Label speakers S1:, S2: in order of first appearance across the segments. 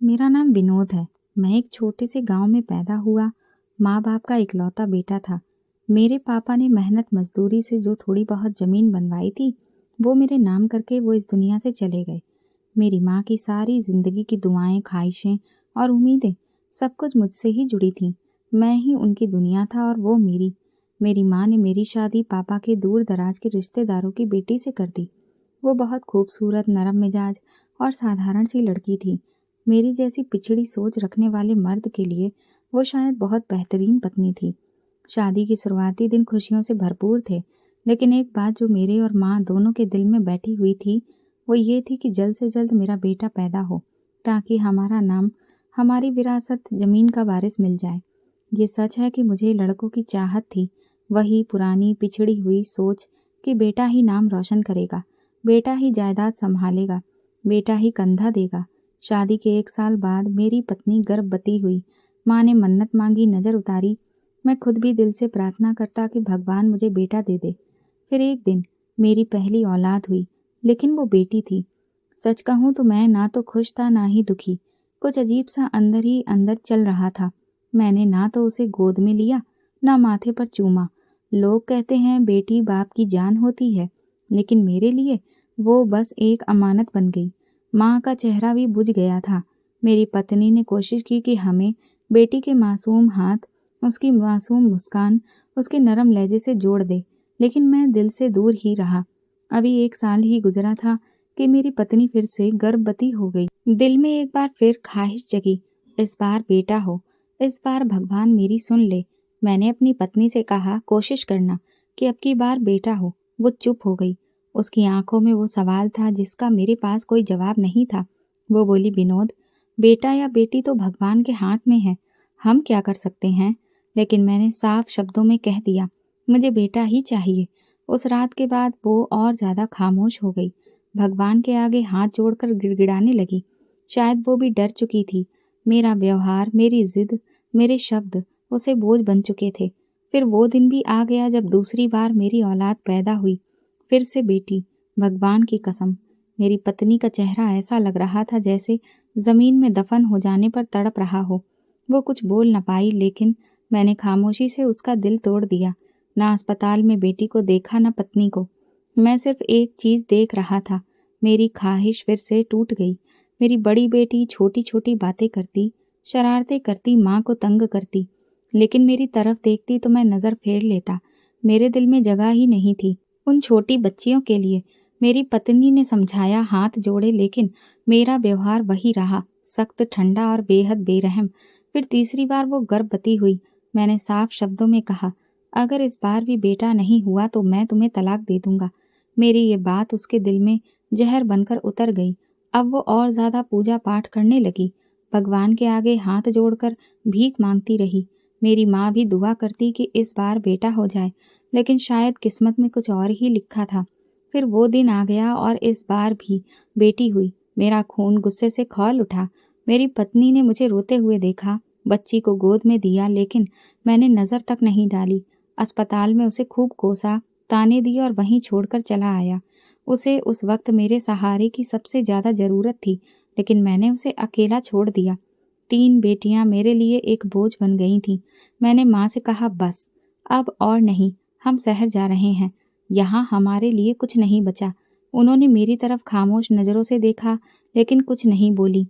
S1: मेरा नाम विनोद है। मैं एक छोटे से गांव में पैदा हुआ, माँ बाप का इकलौता बेटा था। मेरे पापा ने मेहनत मजदूरी से जो थोड़ी बहुत जमीन बनवाई थी, वो मेरे नाम करके वो इस दुनिया से चले गए। मेरी माँ की सारी जिंदगी की दुआएं, ख्वाहिशें और उम्मीदें सब कुछ मुझसे ही जुड़ी थीं। मैं ही उनकी दुनिया था और वो मेरी। मेरी माँ ने मेरी शादी पापा के दूर दराज के रिश्तेदारों की बेटी से कर दी। वो बहुत खूबसूरत, नरम मिजाज और साधारण सी लड़की थी। मेरी जैसी पिछड़ी सोच रखने वाले मर्द के लिए वो शायद बहुत बेहतरीन पत्नी थी। शादी के शुरुआती दिन खुशियों से भरपूर थे, लेकिन एक बात जो मेरे और माँ दोनों के दिल में बैठी हुई थी, वो ये थी कि जल्द से जल्द मेरा बेटा पैदा हो, ताकि हमारा नाम, हमारी विरासत, जमीन का वारिस मिल जाए। ये सच है कि मुझे लड़कों की चाहत थी, वही पुरानी पिछड़ी हुई सोच कि बेटा ही नाम रोशन करेगा, बेटा ही जायदाद संभालेगा, बेटा ही कंधा देगा। शादी के 1 साल बाद मेरी पत्नी गर्भवती हुई। माँ ने मन्नत मांगी, नजर उतारी। मैं खुद भी दिल से प्रार्थना करता कि भगवान मुझे बेटा दे दे। फिर एक दिन मेरी पहली औलाद हुई, लेकिन वो बेटी थी। सच कहूँ तो मैं ना तो खुश था ना ही दुखी। कुछ अजीब सा अंदर ही अंदर चल रहा था। मैंने ना तो उसे गोद में लिया, ना माथे पर चूमा। लोग कहते हैं बेटी बाप की जान होती है, लेकिन मेरे लिए वो बस एक अमानत बन गई। माँ का चेहरा भी बुझ गया था। मेरी पत्नी ने कोशिश की कि हमें बेटी के मासूम हाथ, उसकी मासूम मुस्कान, उसके नरम लहजे से जोड़ दे, लेकिन मैं दिल से दूर ही रहा। अभी 1 साल ही गुजरा था कि मेरी पत्नी फिर से गर्भवती हो गई। दिल में एक बार फिर ख्वाहिश जगी, इस बार बेटा हो, इस बार भगवान मेरी सुन ले। मैंने अपनी पत्नी से कहा, कोशिश करना कि अब की बार बेटा हो। वो चुप हो गई। उसकी आंखों में वो सवाल था जिसका मेरे पास कोई जवाब नहीं था। वो बोली, विनोद, बेटा या बेटी तो भगवान के हाथ में है, हम क्या कर सकते हैं। लेकिन मैंने साफ शब्दों में कह दिया, मुझे बेटा ही चाहिए। उस रात के बाद वो और ज्यादा खामोश हो गई। भगवान के आगे हाथ जोड़कर गिड़गिड़ाने लगी। शायद वो भी डर चुकी थी। मेरा व्यवहार, मेरी जिद, मेरे शब्द उसे बोझ बन चुके थे। फिर वो दिन भी आ गया जब दूसरी बार मेरी औलाद पैदा हुई। फिर से बेटी। भगवान की कसम, मेरी पत्नी का चेहरा ऐसा लग रहा था जैसे जमीन में दफन हो जाने पर तड़प रहा हो। वो कुछ बोल न पाई, लेकिन मैंने खामोशी से उसका दिल तोड़ दिया। ना अस्पताल में बेटी को देखा, ना पत्नी को। मैं सिर्फ एक चीज देख रहा था। मेरी ख्वाहिश फिर से टूट गई। मेरी बड़ी बेटी छोटी छोटी बातें करती, शरारतें करती, माँ को तंग करती, लेकिन मेरी तरफ देखती तो मैं नजर फेर लेता। मेरे दिल में जगह ही नहीं थी उन छोटी बच्चियों के लिए। मेरी पत्नी ने समझाया, हाथ जोड़े, लेकिन मेरा व्यवहार वही रहा, सख्त, ठंडा और बेहद बेरहम। फिर तीसरी बार वो गर्भवती हुई। मैंने साफ शब्दों में कहा, अगर इस बार भी बेटा नहीं हुआ तो मैं तुम्हें तलाक दे दूंगा। मेरी ये बात उसके दिल में जहर बनकर उतर गई। अब वो और ज्यादा पूजा पाठ करने लगी। भगवान के आगे हाथ जोड़कर भीख मांगती रही। मेरी माँ भी दुआ करती कि इस बार बेटा हो जाए, लेकिन शायद किस्मत में कुछ और ही लिखा था। फिर वो दिन आ गया और इस बार भी बेटी हुई। मेरा खून गुस्से से खौल उठा। मेरी पत्नी ने मुझे रोते हुए देखा, बच्ची को गोद में दिया, लेकिन मैंने नजर तक नहीं डाली। अस्पताल में उसे खूब कोसा, ताने दिए और वहीं छोड़कर चला आया। उसे उस वक्त मेरे सहारे की सबसे ज्यादा जरूरत थी, लेकिन मैंने उसे अकेला छोड़ दिया। 3 बेटियां मेरे लिए एक बोझ बन गई थीं। मैंने माँ से कहा, बस, अब और नहीं, हम शहर जा रहे हैं, यहाँ हमारे लिए कुछ नहीं बचा। उन्होंने मेरी तरफ खामोश नजरों से देखा, लेकिन कुछ नहीं बोली।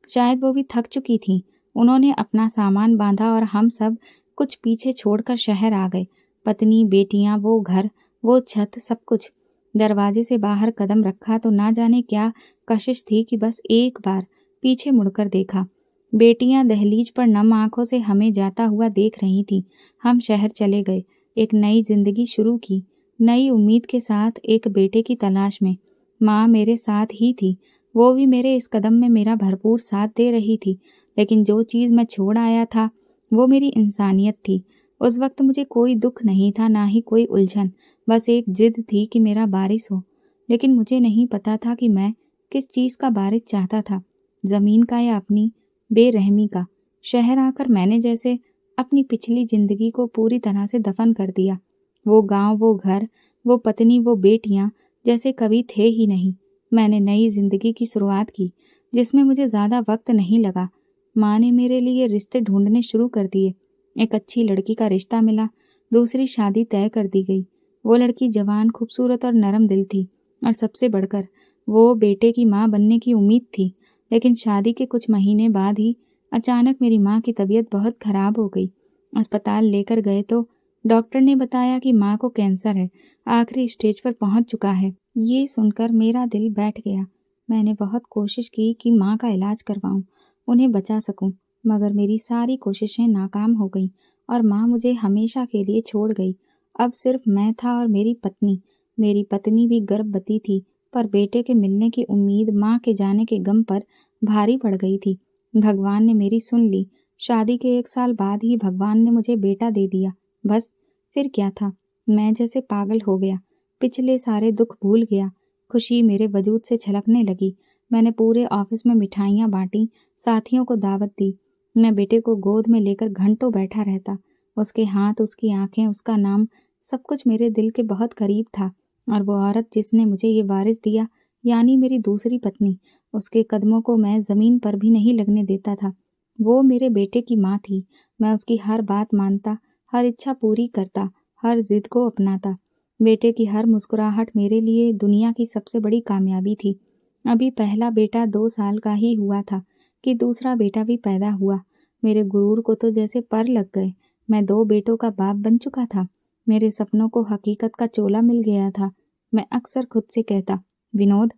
S1: शायद वो भी थक चुकी थीं। उन्होंने अपना सामान बांधा और हम सब कुछ पीछे छोड़कर शहर आ गए। पत्नी, बेटियां, वो घर, वो छत, सब कुछ। दरवाजे से बाहर कदम रखा तो ना जाने क्या कशिश थी कि बस एक बार पीछे मुड़कर देखा। बेटियां दहलीज पर नम आंखों से हमें जाता हुआ देख रही थीं। हम शहर चले गए, एक नई जिंदगी शुरू की, नई उम्मीद के साथ, एक बेटे की तलाश में। माँ मेरे साथ ही थी, वो भी मेरे इस कदम में मेरा भरपूर साथ दे रही थी। लेकिन जो चीज़ मैं छोड़ आया था, वो मेरी इंसानियत थी। उस वक्त मुझे कोई दुख नहीं था, ना ही कोई उलझन। बस एक जिद थी कि मेरा बारिश हो। लेकिन मुझे नहीं पता था कि मैं किस चीज़ का बारिश चाहता था, जमीन का या अपनी बेरहमी का। शहर आकर मैंने जैसे अपनी पिछली जिंदगी को पूरी तरह से दफन कर दिया। वो गांव, वो घर, वो पत्नी, वो बेटियां जैसे कभी थे ही नहीं। मैंने नई जिंदगी की शुरुआत की, जिसमें मुझे ज़्यादा वक्त नहीं लगा। माँ ने मेरे लिए रिश्ते ढूंढने शुरू कर दिए। एक अच्छी लड़की का रिश्ता मिला, दूसरी शादी तय कर दी गई। वो लड़की जवान, खूबसूरत और नरम दिल थी, और सबसे बढ़कर वो बेटे की माँ बनने की उम्मीद थी। लेकिन शादी के कुछ महीने बाद ही अचानक मेरी माँ की तबीयत बहुत खराब हो गई। अस्पताल लेकर गए तो डॉक्टर ने बताया कि माँ को कैंसर है, आखिरी स्टेज पर पहुंच चुका है। ये सुनकर मेरा दिल बैठ गया। मैंने बहुत कोशिश की कि माँ का इलाज करवाऊं, उन्हें बचा सकूं, मगर मेरी सारी कोशिशें नाकाम हो गईं और माँ मुझे हमेशा के लिए छोड़ गई। अब सिर्फ मैं था और मेरी पत्नी। मेरी पत्नी भी गर्भवती थी, पर बेटे के मिलने की उम्मीद माँ के जाने के गम पर भारी पड़ गई थी। भगवान ने मेरी सुन ली। शादी के 1 साल बाद ही भगवान ने मुझे बेटा दे दिया। बस फिर क्या था, मैं जैसे पागल हो गया। पिछले सारे दुख भूल गया। खुशी मेरे वजूद से छलकने लगी। मैंने पूरे ऑफिस में मिठाइयाँ बांटी, साथियों को दावत दी। मैं बेटे को गोद में लेकर घंटों बैठा रहता। उसके हाथ, उसकी आंखें, उसका नाम, सब कुछ मेरे दिल के बहुत करीब था। और वो औरत जिसने मुझे ये वारिस दिया, यानी मेरी दूसरी पत्नी, उसके कदमों को मैं ज़मीन पर भी नहीं लगने देता था। वो मेरे बेटे की माँ थी। मैं उसकी हर बात मानता, हर इच्छा पूरी करता, हर जिद को अपनाता। बेटे की हर मुस्कुराहट मेरे लिए दुनिया की सबसे बड़ी कामयाबी थी। अभी पहला बेटा 2 साल का ही हुआ था कि दूसरा बेटा भी पैदा हुआ। मेरे गुरूर को तो जैसे पर लग गए। मैं 2 बेटों का बाप बन चुका था। मेरे सपनों को हकीकत का चोला मिल गया था। मैं अक्सर खुद से कहता, विनोद,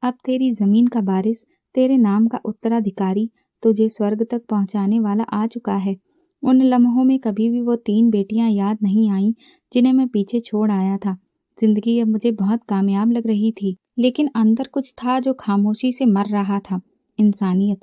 S1: अब तेरी ज़मीन का वारिस, तेरे नाम का उत्तराधिकारी तुझे स्वर्ग तक पहुंचाने वाला आ चुका है। उन लम्हों में कभी भी वो 3 बेटियां याद नहीं आईं जिन्हें मैं पीछे छोड़ आया था। जिंदगी अब मुझे बहुत कामयाब लग रही थी, लेकिन अंदर कुछ था जो खामोशी से मर रहा था। इंसानियत।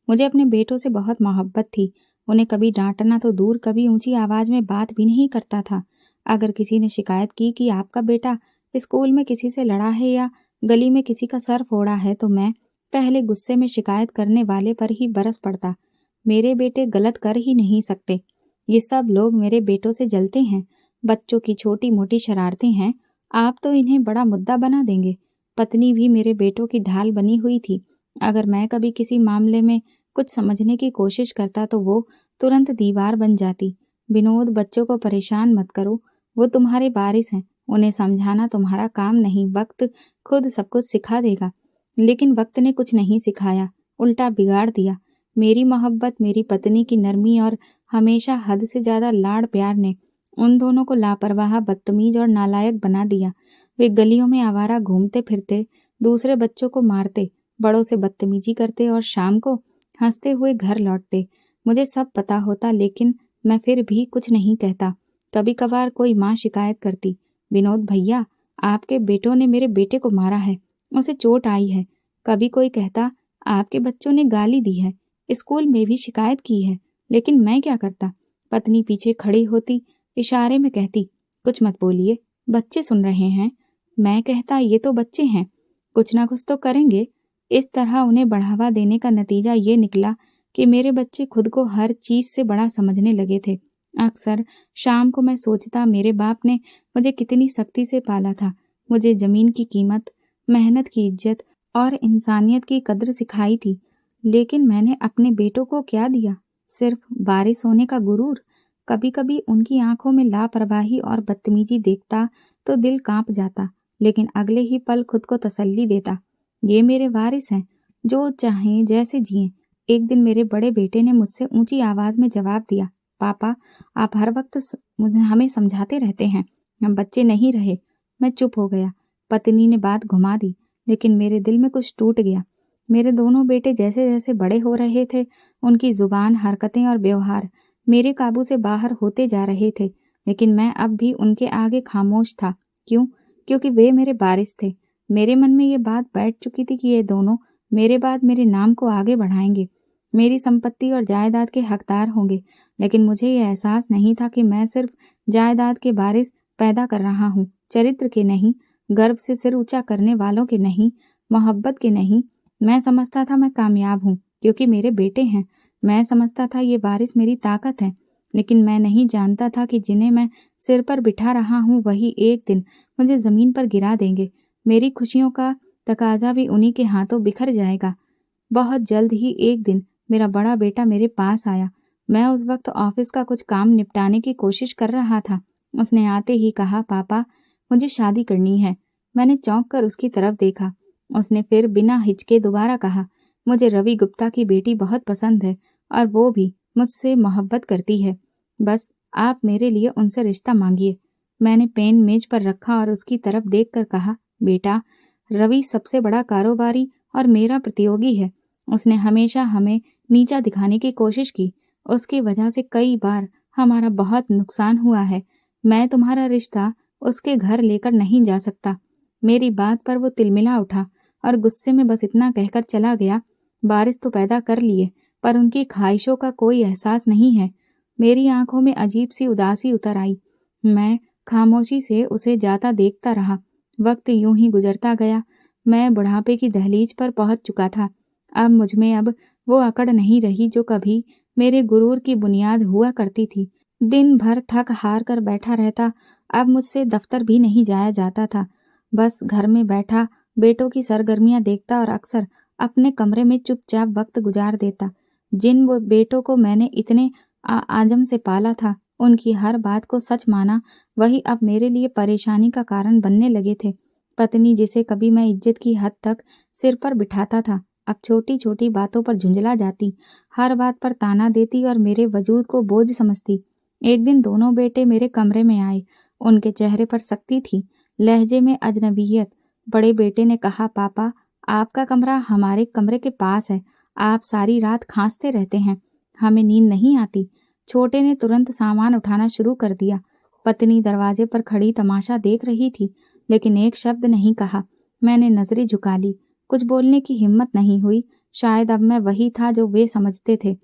S1: मुझे अपने बेटों से बहुत मोहब्बत थी। उन्हें कभी डांटना तो दूर, कभी ऊंची आवाज में बात भी नहीं करता था। अगर किसी ने शिकायत की कि आपका बेटा स्कूल में किसी से लड़ा है या गली में किसी का सर फोड़ा है, तो मैं पहले गुस्से में शिकायत करने वाले पर ही बरस पड़ता। मेरे बेटे गलत कर ही नहीं सकते। ये सब लोग मेरे बेटों से जलते हैं। बच्चों की छोटी मोटी शरारतें हैं, आप तो इन्हें बड़ा मुद्दा बना देंगे। पत्नी भी मेरे बेटों की ढाल बनी हुई थी। अगर मैं कभी किसी मामले में कुछ समझने की कोशिश करता तो वो तुरंत दीवार बन जाती। विनोद, बच्चों को परेशान मत करो, वो तुम्हारे वारिस हैं, उन्हें समझाना तुम्हारा काम नहीं, वक्त खुद सब कुछ सिखा देगा। लेकिन वक्त ने कुछ नहीं सिखाया, उल्टा बिगाड़ दिया। मेरी मोहब्बत, मेरी पत्नी की नरमी और हमेशा हद से ज्यादा लाड़ प्यार ने उन दोनों को लापरवाह, बदतमीज और नालायक बना दिया। वे गलियों में आवारा घूमते फिरते, दूसरे बच्चों को मारते, बड़ों से बदतमीजी करते और शाम को हंसते हुए घर लौटते। मुझे सब पता होता, लेकिन मैं फिर भी कुछ नहीं कहता। कभी कभार कोई माँ शिकायत करती, विनोद भैया, आपके बेटों ने मेरे बेटे को मारा है, उसे चोट आई है। कभी कोई कहता, आपके बच्चों ने गाली दी है, स्कूल में भी शिकायत की है। लेकिन मैं क्या करता? पत्नी पीछे खड़ी होती, इशारे में कहती, कुछ मत बोलिए, बच्चे सुन रहे हैं। मैं कहता, ये तो बच्चे हैं, कुछ ना कुछ तो करेंगे। इस तरह उन्हें बढ़ावा देने का नतीजा ये निकला कि मेरे बच्चे खुद को हर चीज से बड़ा समझने लगे थे। अक्सर शाम को मैं सोचता, मेरे बाप ने मुझे कितनी सख्ती से पाला था। मुझे जमीन की कीमत, मेहनत की इज्जत और इंसानियत की कद्र सिखाई थी। लेकिन मैंने अपने बेटों को क्या दिया? सिर्फ वारिस होने का गुरूर। कभी कभी उनकी आंखों में लापरवाही और बदतमीजी देखता तो दिल कांप जाता, लेकिन अगले ही पल खुद को तसल्ली देता, ये मेरे वारिस हैं, जो चाहें जैसे जिएं। एक दिन मेरे बड़े बेटे ने मुझसे ऊंची आवाज में जवाब दिया, पापा, आप हर वक्त मुझे हमें समझाते रहते हैं, हम बच्चे नहीं रहे। मैं चुप हो गया। पत्नी ने बात घुमा दी, लेकिन मेरे दिल में कुछ टूट गया। मेरे दोनों बेटे जैसे जैसे बड़े हो रहे थे, उनकी जुबान, हरकतें और व्यवहार मेरे काबू से बाहर होते जा रहे थे। लेकिन मैं अब भी उनके आगे खामोश था। क्यों? क्योंकि वे मेरे वारिस थे। मेरे मन में ये बात बैठ चुकी थी कि ये दोनों मेरे बाद मेरे नाम को आगे बढ़ाएंगे, मेरी संपत्ति और जायदाद के हकदार होंगे। लेकिन मुझे ये एहसास नहीं था कि मैं सिर्फ जायदाद के वारिस पैदा कर रहा हूँ, चरित्र के नहीं, गर्व से सिर ऊंचा करने वालों के नहीं, मोहब्बत के नहीं। मैं समझता था मैं कामयाब हूँ क्योंकि मेरे बेटे हैं। मैं समझता था ये वारिस मेरी ताकत है। लेकिन मैं नहीं जानता था कि जिन्हें मैं सिर पर बिठा रहा हूँ वही एक दिन मुझे जमीन पर गिरा देंगे। मेरी खुशियों का तकाजा भी उन्हीं के हाथों बिखर जाएगा। बहुत जल्द ही एक दिन मेरा बड़ा बेटा मेरे पास आया। मैं उस वक्त ऑफिस का कुछ काम निपटाने की कोशिश कर रहा था। उसने आते ही कहा, पापा मुझे शादी करनी है। मैंने चौंक कर उसकी तरफ देखा। उसने फिर बिना हिचके दोबारा कहा, मुझे रवि गुप्ता की बेटी बहुत पसंद है और वो भी मुझसे मोहब्बत करती है। बस आप मेरे लिए उनसे रिश्ता मांगिए। मैंने पेन मेज पर रखा और उसकी तरफ देखकर कहा, बेटा रवि सबसे बड़ा कारोबारी और मेरा प्रतियोगी है। उसने हमेशा हमें नीचा दिखाने की कोशिश की। उसकी वजह से कई बार हमारा बहुत नुकसान हुआ है। मैं तुम्हारा रिश्ता उसके घर लेकर नहीं जा सकता। मेरी बात पर वो तिलमिला उठा और गुस्से में बस इतना कहकर चला गया, बारिश तो पैदा कर लिए पर उनकी ख्वाहिशों का कोई एहसास नहीं है। मेरी आंखों में अजीब सी उदासी उतर आई। मैं खामोशी से उसे जाता देखता रहा। वक्त यूं ही गुजरता गया। मैं बुढ़ापे की दहलीज पर पहुंच चुका था। अब वो अकड़ नहीं रही जो कभी मेरे गुरूर की बुनियाद हुआ करती थी। दिन भर थक हार कर बैठा रहता। अब मुझसे दफ्तर भी नहीं जाया जाता था। बस घर में बैठा बेटों की सरगर्मियां देखता और अक्सर अपने कमरे में चुपचाप वक्त गुजार देता। जिन वो बेटों को मैंने इतने आजम से पाला था, उनकी हर बात को सच माना, वही अब मेरे लिए परेशानी का कारण बनने लगे थे। पत्नी जिसे कभी मैं इज्जत की हद तक सिर पर बिठाता था, अब छोटी छोटी बातों पर झुंझला जाती, हर बात पर ताना देती और मेरे वजूद को बोझ समझती। एक दिन दोनों बेटे मेरे कमरे में आए। उनके चेहरे पर सख्ती थी, लहजे में अजनबीयत। बड़े बेटे ने कहा, पापा आपका कमरा हमारे कमरे के पास है। आप सारी रात खांसते रहते हैं, हमें नींद नहीं आती। छोटे ने तुरंत सामान उठाना शुरू कर दिया। पत्नी दरवाजे पर खड़ी तमाशा देख रही थी, लेकिन एक शब्द नहीं कहा। मैंने नजरें झुका ली। कुछ बोलने की हिम्मत नहीं हुई। शायद अब मैं वही था जो वे समझते थे,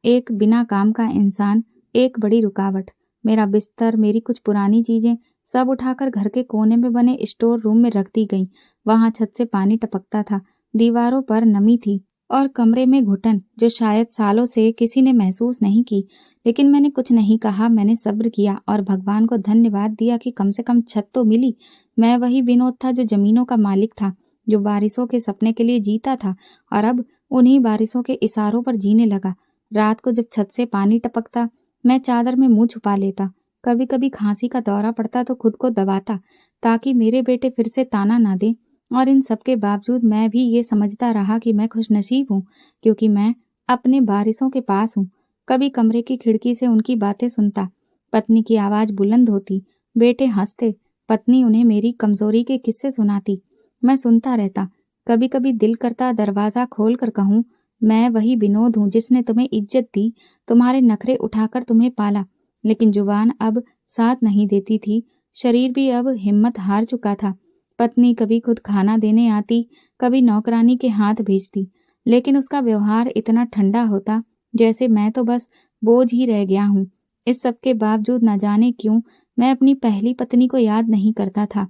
S1: एक बिना काम का इंसान, एक बड़ी रुकावट। मेरा बिस्तर, मेरी कुछ पुरानी चीजें सब उठाकर घर के कोने में बने स्टोर रूम में रख दी गईं। वहां छत से पानी टपकता था, दीवारों पर नमी थी और कमरे में घुटन जो शायद सालों से किसी ने महसूस नहीं की। लेकिन मैंने कुछ नहीं कहा। मैंने सब्र किया और भगवान को धन्यवाद दिया कि कम से कम छत तो मिली। मैं वही विनोद था जो जमीनों का मालिक था, जो बारिशों के सपने के लिए जीता था और अब उन्हीं बारिशों के इशारों पर जीने लगा। रात को जब छत से पानी टपकता, मैं चादर में मुंह छुपा लेता। कभी कभी खांसी का दौरा पड़ता तो खुद को दबाता ताकि मेरे बेटे फिर से ताना ना दें। और इन सब के बावजूद मैं भी ये समझता रहा कि मैं खुशनसीब हूँ, क्योंकि मैं अपने बारिशों के पास हूँ। कभी कमरे की खिड़की से उनकी बातें सुनता। पत्नी की आवाज बुलंद होती, बेटे हंसते, पत्नी उन्हें मेरी कमजोरी के किस्से सुनाती। मैं सुनता रहता। कभी कभी दिल करता दरवाजा खोल कर कहूँ, मैं वही विनोद हूँ जिसने तुम्हें इज्जत दी, तुम्हारे नखरे उठाकर तुम्हें पाला। लेकिन जुबान अब साथ नहीं देती थी, शरीर भी अब हिम्मत हार चुका था। पत्नी कभी खुद खाना देने आती, कभी नौकरानी के हाथ भेजती, लेकिन उसका व्यवहार इतना ठंडा होता जैसे मैं तो बस बोझ ही रह गया हूँ। इस सब के बावजूद न जाने क्यों मैं अपनी पहली पत्नी को याद नहीं करता था।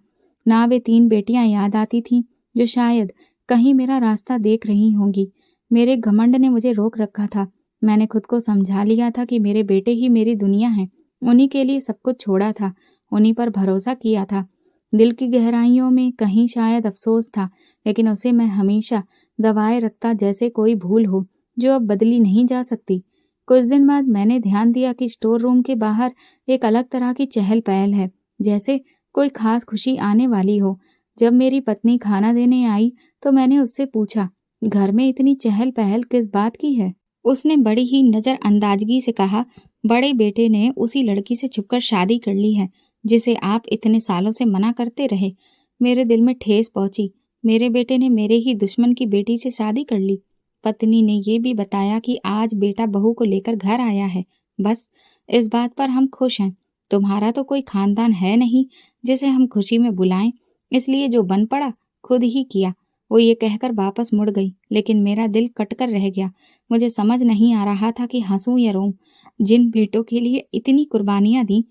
S1: ना वे 3 बेटियां याद आती थीं जो शायद कहीं मेरा रास्ता देख रही होंगी। मेरे घमंड ने मुझे रोक रखा था। मैंने खुद को समझा लिया था कि मेरे बेटे ही मेरी दुनिया है। उन्हीं के लिए सब कुछ छोड़ा था, उन्हीं पर भरोसा किया था। दिल की गहराइयों में कहीं शायद अफसोस था, लेकिन उसे मैं हमेशा दबाए रखता जैसे कोई भूल हो जो अब बदली नहीं जा सकती। कुछ दिन बाद मैंने ध्यान दिया कि स्टोर रूम के बाहर एक अलग तरह की चहल पहल है, जैसे कोई खास खुशी आने वाली हो। जब मेरी पत्नी खाना देने आई तो मैंने उससे पूछा, घर में इतनी चहल पहल किस बात की है? उसने बड़ी ही नजरअंदाजगी से कहा, बड़े बेटे ने उसी लड़की से छुपकर शादी कर ली है जिसे आप इतने सालों से मना करते रहे। मेरे दिल में ठेस पहुंची। मेरे बेटे ने मेरे ही दुश्मन की बेटी से शादी कर ली। पत्नी ने ये भी बताया कि आज बेटा बहू को लेकर घर आया है। बस इस बात पर हम खुश हैं। तुम्हारा तो कोई खानदान है नहीं जिसे हम खुशी में बुलाएं, इसलिए जो बन पड़ा खुद ही किया। वो ये कहकर वापस मुड़ गई, लेकिन मेरा दिल कटकर रह गया। मुझे समझ नहीं आ रहा था कि हंसूं या रोऊं। जिन बेटों के लिए इतनी कुर्बानियां दी,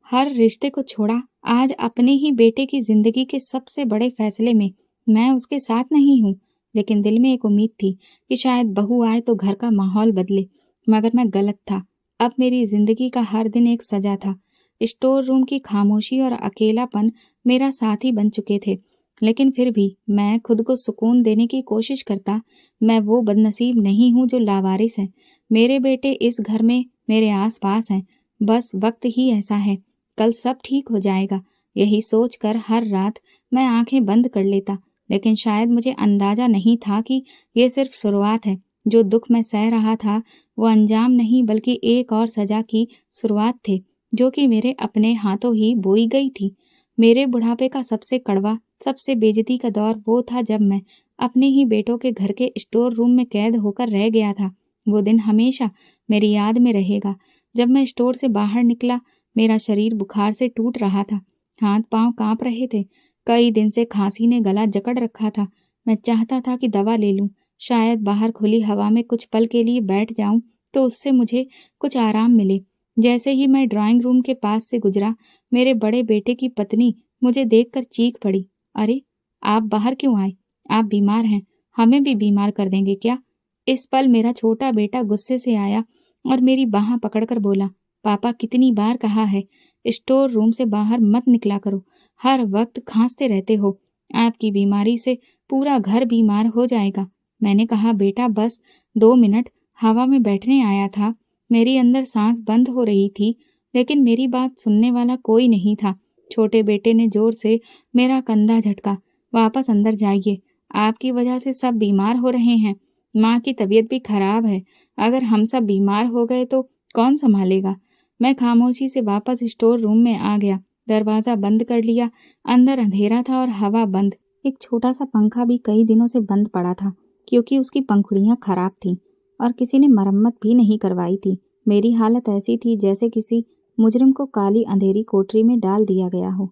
S1: हर रिश्ते को छोड़ा, आज अपने ही बेटे की जिंदगी के सबसे बड़े फैसले में मैं उसके साथ नहीं हूँ। लेकिन दिल में एक उम्मीद थी कि शायद बहू आए तो घर का माहौल बदले, मगर मैं गलत था। अब मेरी जिंदगी का हर दिन एक सजा था। स्टोर रूम की खामोशी और अकेलापन मेरा साथी बन चुके थे। लेकिन फिर भी मैं खुद को सुकून देने की कोशिश करता। मैं वो बदनसीब नहीं हूँ जो लावारिस है। मेरे बेटे इस घर में मेरे आस-पास हैं। बस वक्त ही ऐसा है। कल सब ठीक हो जाएगा। यही सोचकर हर रात मैं आंखें बंद कर लेता। लेकिन शायद मुझे अंदाजा नहीं था कि ये सिर्फ शुरुआत है। जो दुख मैं सह रहा था वो अंजाम नहीं बल्कि एक और सजा की शुरुआत थे, जो कि मेरे अपने हाथों ही बोई गई थी। मेरे बुढ़ापे का सबसे कड़वा, सबसे बेइज्जती का दौर वो था जब मैं अपने ही बेटों के घर के स्टोर रूम में कैद होकर रह गया था। वो दिन हमेशा मेरी याद में रहेगा। जब मैं स्टोर से बाहर निकला, मेरा शरीर बुखार से टूट रहा था। हाथ पांव कांप रहे थे। कई दिन से खांसी ने गला जकड़ रखा था। मैं चाहता था कि दवा ले लूं। शायद बाहर खुली हवा में कुछ पल के लिए बैठ जाऊं तो उससे मुझे कुछ आराम मिले। जैसे ही मैं ड्राइंग रूम के पास से गुजरा, मेरे बड़े बेटे की पत्नी मुझे देखकर चीख पड़ी, अरे आप बाहर क्यों आए? आप बीमार हैं। हमें भी बीमार कर देंगे क्या? इस पल मेरा छोटा बेटा गुस्से से आया और मेरी बाह पकड़कर बोला, पापा कितनी बार कहा है, स्टोर रूम से बाहर मत निकला करो। हर वक्त खांसते रहते हो। आपकी बीमारी से पूरा घर बीमार हो जाएगा। मैंने कहा, बेटा बस 2 मिनट हवा में बैठने आया था। मेरी अंदर सांस बंद हो रही थी, लेकिन मेरी बात सुनने वाला कोई नहीं था। छोटे बेटे ने जोर से मेरा कंधा झटका, वापस अंदर जाइए। आपकी वजह से सब बीमार हो रहे हैं। माँ की तबीयत भी खराब है। अगर हम सब बीमार हो गए तो कौन संभालेगा? मैं खामोशी से वापस स्टोर रूम में आ गया। दरवाजा बंद कर लिया। अंदर अंधेरा था और हवा बंद। एक छोटा सा पंखा भी कई दिनों से बंद पड़ा था, क्योंकि उसकी पंखुड़ियां खराब थीं और किसी ने मरम्मत भी नहीं करवाई थी। मेरी हालत ऐसी थी जैसे किसी मुजरिम को काली अंधेरी कोठरी में डाल दिया गया हो।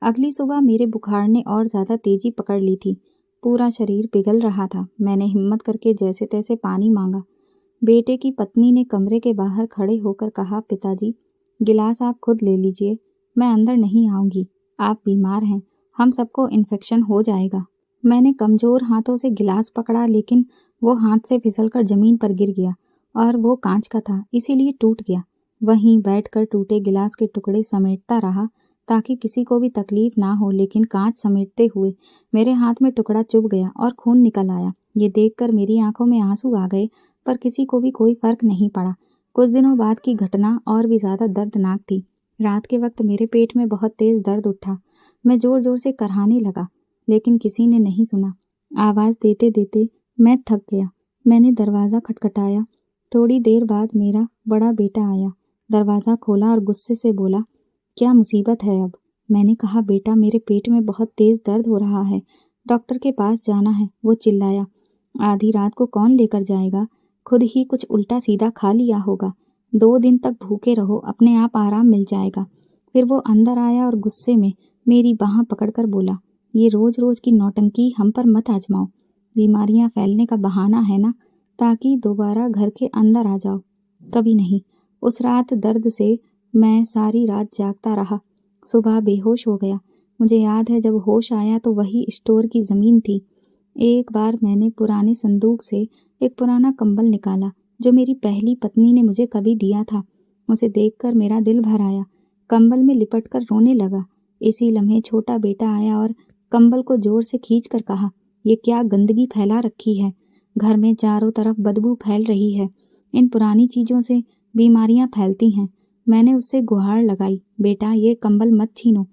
S1: अगली सुबह मेरे बुखार ने और ज्यादा तेजी पकड़ ली थी। पूरा शरीर पिघल रहा था। मैंने हिम्मत करके जैसे तैसे पानी मांगा। बेटे की पत्नी ने कमरे के बाहर खड़े होकर कहा, पिताजी गिलास आप खुद ले लीजिए, मैं अंदर नहीं आऊंगी। आप बीमार हैं, हम सबको इन्फेक्शन हो जाएगा। मैंने कमजोर हाथों से गिलास पकड़ा, लेकिन वो हाथ से फिसलकर जमीन पर गिर गया और वो कांच का था, इसीलिए टूट गया। वहीं बैठकर टूटे गिलास के टुकड़े समेटता रहा ताकि किसी को भी तकलीफ ना हो, लेकिन कांच समेटते हुए मेरे हाथ में टुकड़ा चुभ गया और खून निकल आया। ये देखकर मेरी आंखों में आंसू आ गए, पर किसी को भी कोई फर्क नहीं पड़ा। कुछ दिनों बाद की घटना और भी ज्यादा दर्दनाक थी। रात के वक्त मेरे पेट में बहुत तेज दर्द उठा। मैं जोर जोर से कराहने लगा, लेकिन किसी ने नहीं सुना। आवाज देते देते मैं थक गया। मैंने दरवाजा खटखटाया। थोड़ी देर बाद मेरा बड़ा बेटा आया। दरवाजा खोला और गुस्से से बोला, क्या मुसीबत है अब? मैंने कहा, बेटा मेरे पेट में बहुत तेज दर्द हो रहा है, डॉक्टर के पास जाना है। वो चिल्लाया, आधी रात को कौन लेकर जाएगा? खुद ही कुछ उल्टा सीधा खा लिया होगा। 2 दिन तक भूखे रहो, अपने आप आराम मिल जाएगा। फिर वो अंदर आया और गुस्से में मेरी बाह पकड़कर बोला, ये रोज रोज की नौटंकी हम पर मत आजमाओ। बीमारियां फैलने का बहाना है ना, ताकि दोबारा घर के अंदर आ जाओ। कभी नहीं। उस रात दर्द से मैं सारी रात जागता रहा। सुबह बेहोश हो गया। मुझे याद है जब होश आया तो वही स्टोर की ज़मीन थी। एक बार मैंने पुराने संदूक से एक पुराना कंबल निकाला जो मेरी पहली पत्नी ने मुझे कभी दिया था। उसे देखकर मेरा दिल भर आया। कंबल में लिपटकर रोने लगा। इसी लम्हे छोटा बेटा आया और कंबल को जोर से खींचकर कहा, ये क्या गंदगी फैला रखी है? घर में चारों तरफ बदबू फैल रही है। इन पुरानी चीज़ों से बीमारियां फैलती हैं। मैंने उससे गुहार लगाई, बेटा ये कंबल मत छीनो,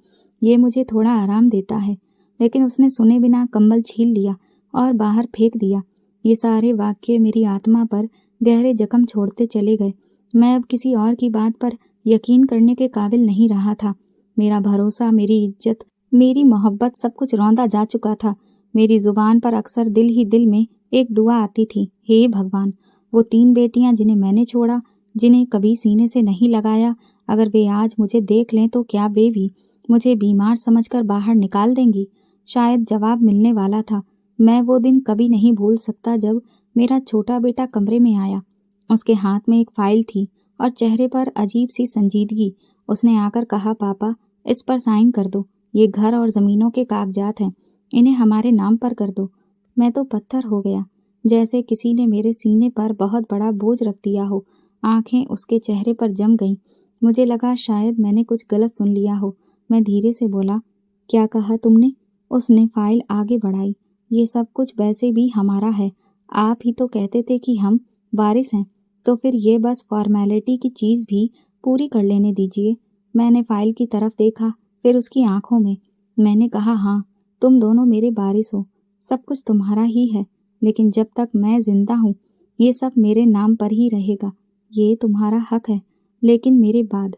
S1: ये मुझे थोड़ा आराम देता है। लेकिन उसने सुने बिना कंबल छीन लिया और बाहर फेंक दिया। ये सारे वाक्य मेरी आत्मा पर गहरे जख्म छोड़ते चले गए। मैं अब किसी और की बात पर यकीन करने के काबिल नहीं रहा था। मेरा भरोसा, मेरी इज्जत, मेरी मोहब्बत सब कुछ रौंदा जा चुका था। मेरी जुबान पर अक्सर दिल ही दिल में एक दुआ आती थी, हे भगवान, वो 3 बेटियां जिन्हें मैंने छोड़ा, जिन्हें कभी सीने से नहीं लगाया, अगर वे आज मुझे देख लें तो क्या वे भी मुझे बीमार समझकर बाहर निकाल देंगी? शायद जवाब मिलने वाला था। मैं वो दिन कभी नहीं भूल सकता जब मेरा छोटा बेटा कमरे में आया। उसके हाथ में एक फाइल थी और चेहरे पर अजीब सी संजीदगी। उसने आकर कहा, पापा इस पर साइन कर दो। ये घर और ज़मीनों के कागजात हैं, इन्हें हमारे नाम पर कर दो। मैं तो पत्थर हो गया, जैसे किसी ने मेरे सीने पर बहुत बड़ा बोझ रख दिया हो। आंखें उसके चेहरे पर जम गईं। मुझे लगा शायद मैंने कुछ गलत सुन लिया हो। मैं धीरे से बोला, क्या कहा तुमने? उसने फाइल आगे बढ़ाई। ये सब कुछ वैसे भी हमारा है। आप ही तो कहते थे कि हम वारिस हैं, तो फिर ये बस फॉर्मेलिटी की चीज़ भी पूरी कर लेने दीजिए। मैंने फाइल की तरफ देखा, फिर उसकी आंखों में। मैंने कहा, हाँ, तुम दोनों मेरे वारिस हो, सब कुछ तुम्हारा ही है, लेकिन जब तक मैं जिंदा हूँ ये सब मेरे नाम पर ही रहेगा। ये तुम्हारा हक है, लेकिन मेरे बाद।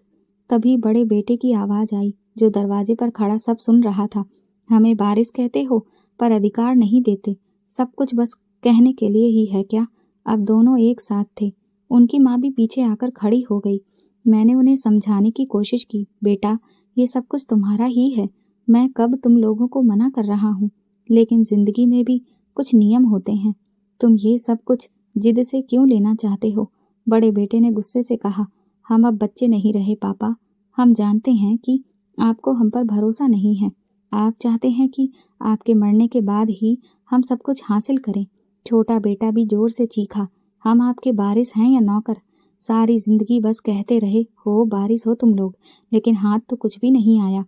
S1: तभी बड़े बेटे की आवाज़ आई, जो दरवाजे पर खड़ा सब सुन रहा था। हमें वारिस कहते हो, पर अधिकार नहीं देते। सब कुछ बस कहने के लिए ही है क्या? अब दोनों एक साथ थे। उनकी माँ भी पीछे आकर खड़ी हो गई। मैंने उन्हें समझाने की कोशिश की, बेटा, ये सब कुछ तुम्हारा ही है। मैं कब तुम लोगों को मना कर रहा हूँ, लेकिन जिंदगी में भी कुछ नियम होते हैं। तुम ये सब कुछ जिद से क्यों लेना चाहते हो? बड़े बेटे ने गुस्से से कहा, हम अब बच्चे नहीं रहे पापा। हम जानते हैं कि आपको हम पर भरोसा नहीं है। आप चाहते हैं कि आपके मरने के बाद ही हम सब कुछ हासिल करें। छोटा बेटा भी जोर से चीखा, हम आपके वारिस हैं या नौकर? सारी जिंदगी बस कहते रहे हो वारिस हो तुम लोग, लेकिन हाथ तो कुछ भी नहीं आया।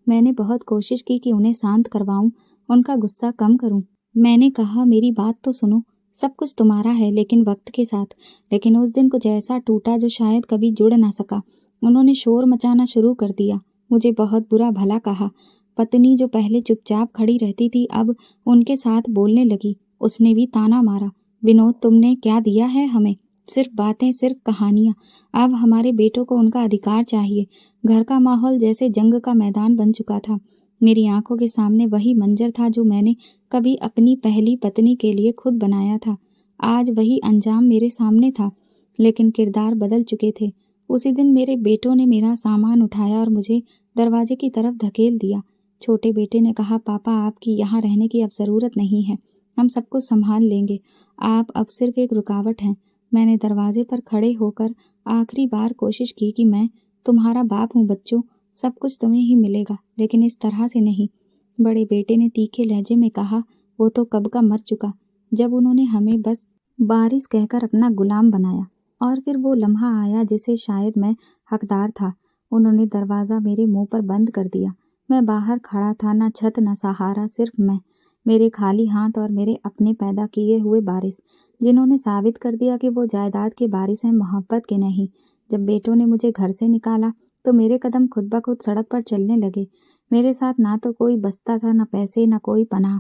S1: मैंने बहुत कोशिश की कि उन्हें शांत करवाऊं, उनका गुस्सा कम करूं। मैंने कहा, मेरी बात तो सुनो, सब कुछ तुम्हारा है, लेकिन वक्त के साथ। लेकिन उस दिन कुछ ऐसा टूटा जो शायद कभी जुड़ ना सका। उन्होंने शोर मचाना शुरू कर दिया, मुझे बहुत बुरा भला कहा। पत्नी जो पहले चुपचाप खड़ी रहती थी अब उनके साथ बोलने लगी। उसने भी ताना मारा, विनोद, तुमने क्या दिया है हमें? सिर्फ बातें, सिर्फ कहानियाँ। अब हमारे बेटों को उनका अधिकार चाहिए। घर का माहौल जैसे जंग का मैदान बन चुका था। मेरी आंखों के सामने वही मंजर था जो मैंने कभी अपनी पहली पत्नी के लिए खुद बनाया था। आज वही अंजाम मेरे सामने था, लेकिन किरदार बदल चुके थे। उसी दिन मेरे बेटों ने मेरा सामान उठाया और मुझे दरवाजे की तरफ धकेल दिया। छोटे बेटे ने कहा, पापा, आपकी यहाँ रहने की अब ज़रूरत नहीं है, हम सब कुछ संभाल लेंगे। आप अब सिर्फ एक रुकावट हैं। मैंने दरवाजे पर खड़े होकर आखिरी बार कोशिश की कि मैं तुम्हारा बाप हूँ बच्चों, सब कुछ तुम्हें ही मिलेगा, लेकिन इस तरह से नहीं। बड़े बेटे ने तीखे लहजे में कहा, वो तो कब का मर चुका, जब उन्होंने हमें बस वारिस कहकर अपना गुलाम बनाया। और फिर वो लम्हा आया जिसे शायद मैं हकदार था। उन्होंने दरवाज़ा मेरे मुंह पर बंद कर दिया। मैं बाहर खड़ा था, न छत न सहारा, सिर्फ मैं, मेरे खाली हाथ और मेरे अपने पैदा किए हुए वारिस, जिन्होंने साबित कर दिया कि वो जायदाद के वारिस हैं, मोहब्बत के नहीं। जब बेटों ने मुझे घर से निकाला तो मेरे कदम खुद ब खुद सड़क पर चलने लगे। मेरे साथ ना तो कोई बस्ता था, न पैसे, न कोई पनाह।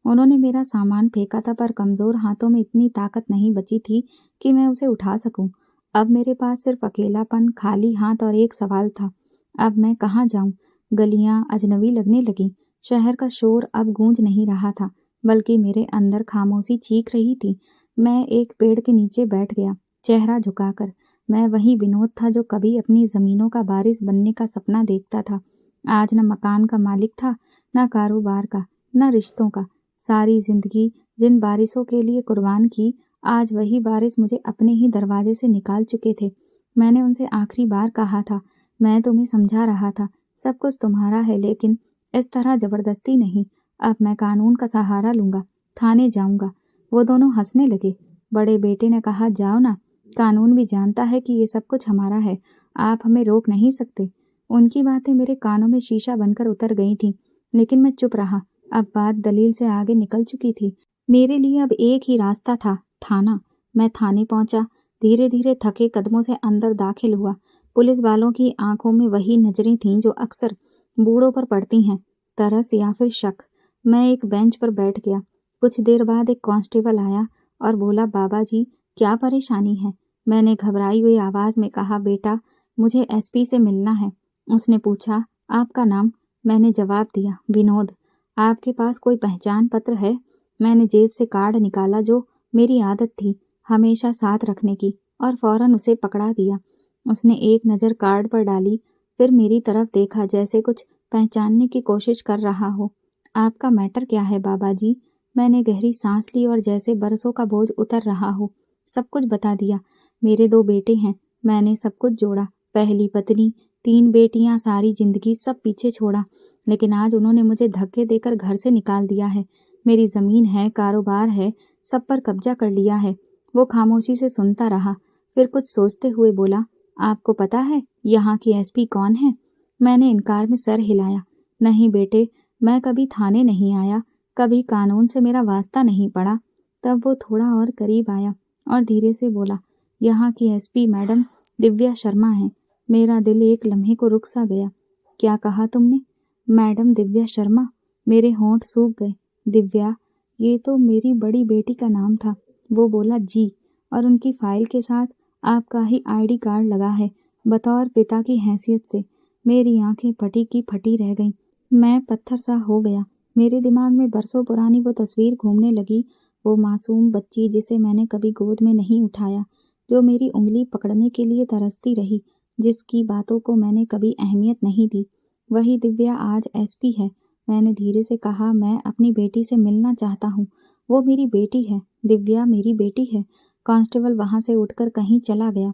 S1: उन्होंने मेरा सामान फेंका था, पर कमज़ोर हाथों में इतनी ताकत नहीं बची थी कि मैं उसे उठा सकूं। अब मेरे पास सिर्फ अकेलापन, खाली हाथ और एक सवाल था, अब मैं कहाँ जाऊं? गलियां अजनबी लगने लगीं। शहर का शोर अब गूंज नहीं रहा था, बल्कि मेरे अंदर खामोशी चीख रही थी। मैं एक पेड़ के नीचे बैठ गया, चेहरा झुकाकर। मैं वही विनोद था जो कभी अपनी ज़मीनों का वारिस बनने का सपना देखता था। आज न मकान का मालिक था, न कारोबार का, न रिश्तों का। सारी जिंदगी जिन वारिसों के लिए कुर्बान की, आज वही वारिस मुझे अपने ही दरवाजे से निकाल चुके थे। मैंने उनसे आखिरी बार कहा था, मैं तुम्हें समझा रहा था, सब कुछ तुम्हारा है, लेकिन इस तरह जबरदस्ती नहीं। अब मैं कानून का सहारा लूंगा, थाने जाऊंगा। वो दोनों हंसने लगे। बड़े बेटे ने कहा, जाओ ना, कानून भी जानता है कि ये सब कुछ हमारा है, आप हमें रोक नहीं सकते। उनकी बातें मेरे कानों में शीशा बनकर उतर गई थीं, लेकिन मैं चुप रहा। अब बात दलील से आगे निकल चुकी थी। मेरे लिए अब एक ही रास्ता था, थाना। मैं थाने पहुंचा, धीरे धीरे थके कदमों से अंदर दाखिल हुआ। पुलिस वालों की आंखों में वही नजरें थीं जो अक्सर बूढ़ों पर पड़ती हैं, तरस या फिर शक। मैं एक बेंच पर बैठ गया। कुछ देर बाद एक कांस्टेबल आया और बोला, बाबा जी, क्या परेशानी है? मैंने घबराई हुई आवाज़ में कहा, बेटा, मुझे एसपी से मिलना है। उसने पूछा, आपका नाम? मैंने जवाब दिया, विनोद। आपके पास कोई पहचान पत्र है? मैंने जेब से कार्ड निकाला, जो मेरी आदत थी हमेशा साथ रखने की, और फौरन उसे पकड़ा दिया। उसने एक नज़र कार्ड पर डाली, फिर मेरी तरफ देखा, जैसे कुछ पहचानने की कोशिश कर रहा हो। आपका मैटर क्या है बाबा जी? मैंने गहरी सांस ली और जैसे बरसों का बोझ उतर रहा हो, सब कुछ बता दिया। मेरे 2 बेटे हैं, मैंने सब कुछ जोड़ा, पहली पत्नी, 3 बेटियां, सारी जिंदगी सब पीछे छोड़ा, लेकिन आज उन्होंने मुझे धक्के देकर घर से निकाल दिया है। मेरी ज़मीन है, कारोबार है, सब पर कब्जा कर लिया है। वो खामोशी से सुनता रहा, फिर कुछ सोचते हुए बोला, आपको पता है यहाँ की एसपी कौन है? मैंने इनकार में सर हिलाया। नहीं बेटे, मैं कभी थाने नहीं आया, कभी कानून से मेरा वास्ता नहीं पड़ा। तब वो थोड़ा और करीब आया और धीरे से बोला, यहाँ की एसपी मैडम दिव्या शर्मा हैं। मेरा दिल एक लम्हे को रुक सा गया। क्या कहा तुमने? मैडम दिव्या शर्मा? मेरे होंठ सूख गए। दिव्या, ये तो मेरी बड़ी बेटी का नाम था। वो बोला जी, और उनकी फाइल के साथ आपका ही आईडी कार्ड लगा है बतौर पिता की हैसियत से। मेरी आंखें फटी की फटी रह गईं। मैं पत्थर सा हो गया। मेरे दिमाग में बरसों पुरानी वो तस्वीर घूमने लगी, वो मासूम बच्ची जिसे मैंने कभी गोद में नहीं उठाया, जो मेरी उंगली पकड़ने के लिए तरसती रही, जिसकी बातों को मैंने कभी अहमियत नहीं दी। वही दिव्या आज एसपी है। मैंने धीरे से कहा, मैं अपनी बेटी से मिलना चाहता हूँ। वो मेरी बेटी है, दिव्या मेरी बेटी है। कांस्टेबल वहां से उठकर कहीं चला गया।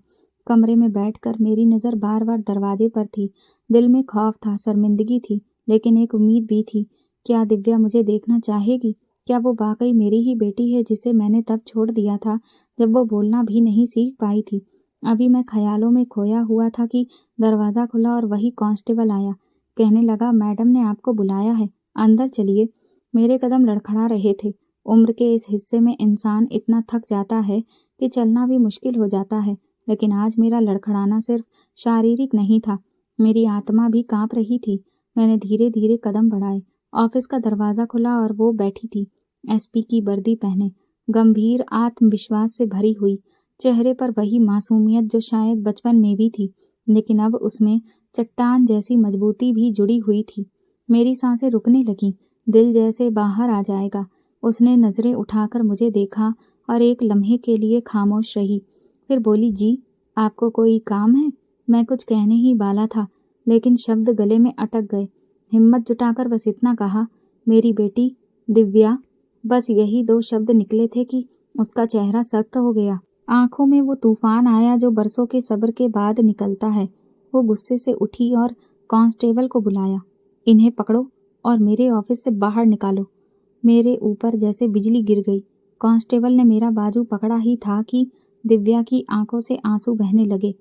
S1: कमरे में बैठकर मेरी नज़र बार बार दरवाजे पर थी। दिल में खौफ था, शर्मिंदगी थी, लेकिन एक उम्मीद भी थी। क्या दिव्या मुझे देखना चाहेगी? क्या वो वाकई मेरी ही बेटी है जिसे मैंने तब छोड़ दिया था जब वो बोलना भी नहीं सीख पाई थी? अभी मैं ख्यालों में खोया हुआ था कि दरवाज़ा खुला और वही कांस्टेबल आया। कहने लगा, मैडम ने आपको बुलाया है, अंदर चलिए। मेरे कदम लड़खड़ा रहे थे। उम्र के इस हिस्से में इंसान इतना थक जाता है कि चलना भी मुश्किल हो जाता है, लेकिन आज मेरा लड़खड़ाना सिर्फ शारीरिक नहीं था, मेरी आत्मा भी कांप रही थी। मैंने धीरे धीरे कदम बढ़ाए। ऑफिस का दरवाज़ा खुला और वो बैठी थी, एसपी की वर्दी पहने, गंभीर आत्मविश्वास से भरी हुई। चेहरे पर वही मासूमियत जो शायद बचपन में भी थी, लेकिन अब उसमें चट्टान जैसी मजबूती भी जुड़ी हुई थी। मेरी सांसें रुकने लगीं, दिल जैसे बाहर आ जाएगा। उसने नज़रें उठाकर मुझे देखा और एक लम्हे के लिए खामोश रही। फिर बोली, जी आपको कोई काम है? मैं कुछ कहने ही वाला था, लेकिन शब्द गले में अटक गए। हिम्मत जुटाकर बस इतना कहा, मेरी बेटी दिव्या। बस यही दो शब्द निकले थे कि उसका चेहरा सख्त हो गया। आंखों में वो तूफान आया जो बरसों के सब्र के बाद निकलता है। वो गुस्से से उठी और कांस्टेबल को बुलाया। इन्हें पकड़ो और मेरे ऑफिस से बाहर निकालो। मेरे ऊपर जैसे बिजली गिर गई। कांस्टेबल ने मेरा बाजू पकड़ा ही था कि दिव्या की आंखों से आंसू बहने लगे।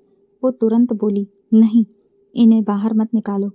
S1: वो तुरंत बोली, नहीं, इन्हें बाहर मत निकालो।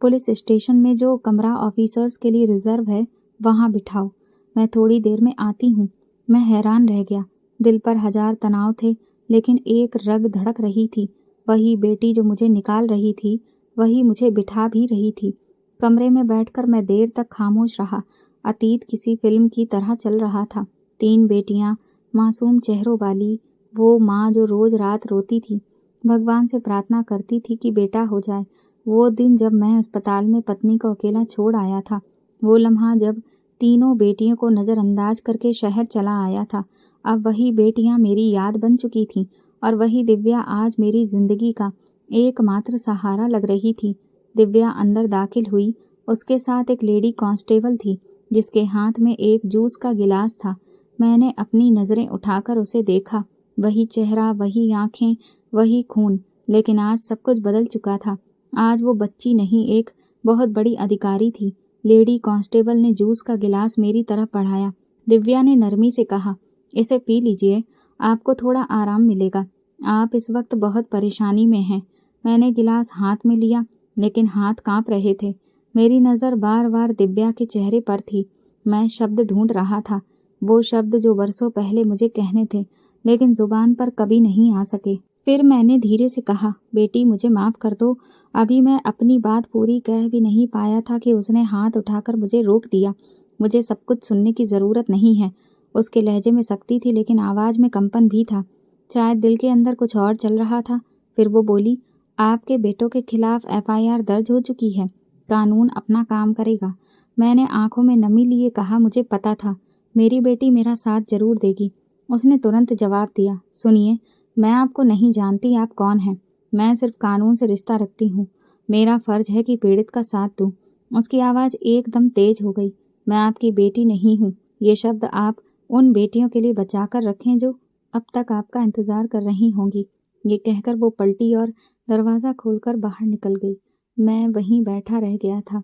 S1: पुलिस स्टेशन में जो कमरा ऑफिसर्स के लिए रिजर्व है, वहां बिठाओ। मैं थोड़ी देर में आती हूँ। मैं हैरान रह गया। दिल पर हजार तनाव थे, लेकिन एक रग धड़क रही थी। वही बेटी जो मुझे निकाल रही थी, वही मुझे बिठा भी रही थी। कमरे में बैठकर मैं देर तक खामोश रहा। अतीत किसी फिल्म की तरह चल रहा था। 3 बेटियां, मासूम चेहरों वाली, वो माँ जो रोज रात रोती थी, भगवान से प्रार्थना करती थी कि बेटा हो जाए। वो दिन जब मैं अस्पताल में पत्नी को अकेला छोड़ आया था। वो लम्हा जब तीनों बेटियों को नज़रअंदाज करके शहर चला आया था। अब वही बेटियां मेरी याद बन चुकी थीं और वही दिव्या आज मेरी जिंदगी का एकमात्र सहारा लग रही थी। दिव्या अंदर दाखिल हुई। उसके साथ एक लेडी कांस्टेबल थी जिसके हाथ में एक जूस का गिलास था। मैंने अपनी नज़रें उठाकर उसे देखा। वही चेहरा, वही आंखें, वही खून, लेकिन आज सब कुछ बदल चुका था। आज वो बच्ची नहीं, एक बहुत बड़ी अधिकारी थी। लेडी कांस्टेबल ने जूस का गिलास मेरी तरफ बढ़ाया। दिव्या ने नरमी से कहा, इसे पी लीजिए, आपको थोड़ा आराम मिलेगा। आप इस वक्त बहुत परेशानी में हैं। मैंने गिलास हाथ में लिया, लेकिन हाथ कांप रहे थे। मेरी नज़र बार बार दिव्या के चेहरे पर थी। मैं शब्द ढूंढ रहा था, वो शब्द जो बरसों पहले मुझे कहने थे, लेकिन जुबान पर कभी नहीं आ सके। फिर मैंने धीरे से कहा, बेटी मुझे माफ़ कर दो। अभी मैं अपनी बात पूरी कह भी नहीं पाया था कि उसने हाथ उठाकर मुझे रोक दिया। मुझे सब कुछ सुनने की ज़रूरत नहीं है। उसके लहजे में सख्ती थी, लेकिन आवाज़ में कंपन भी था। शायद दिल के अंदर कुछ और चल रहा था। फिर वो बोली, आपके बेटों के खिलाफ एफआईआर दर्ज हो चुकी है। कानून अपना काम करेगा। मैंने आंखों में नमी लिए कहा, मुझे पता था, मेरी बेटी मेरा साथ जरूर देगी। उसने तुरंत जवाब दिया, सुनिए, मैं आपको नहीं जानती आप कौन हैं। मैं सिर्फ कानून से रिश्ता रखती हूँ। मेरा फर्ज है कि पीड़ित का साथ दूँ। उसकी आवाज़ एकदम तेज हो गई। मैं आपकी बेटी नहीं हूँ। ये शब्द आप उन बेटियों के लिए बचा कर रखें जो अब तक आपका इंतज़ार कर रही होंगी। ये कहकर वो पलटी और दरवाज़ा खोलकर बाहर निकल गई। मैं वहीं बैठा रह गया था,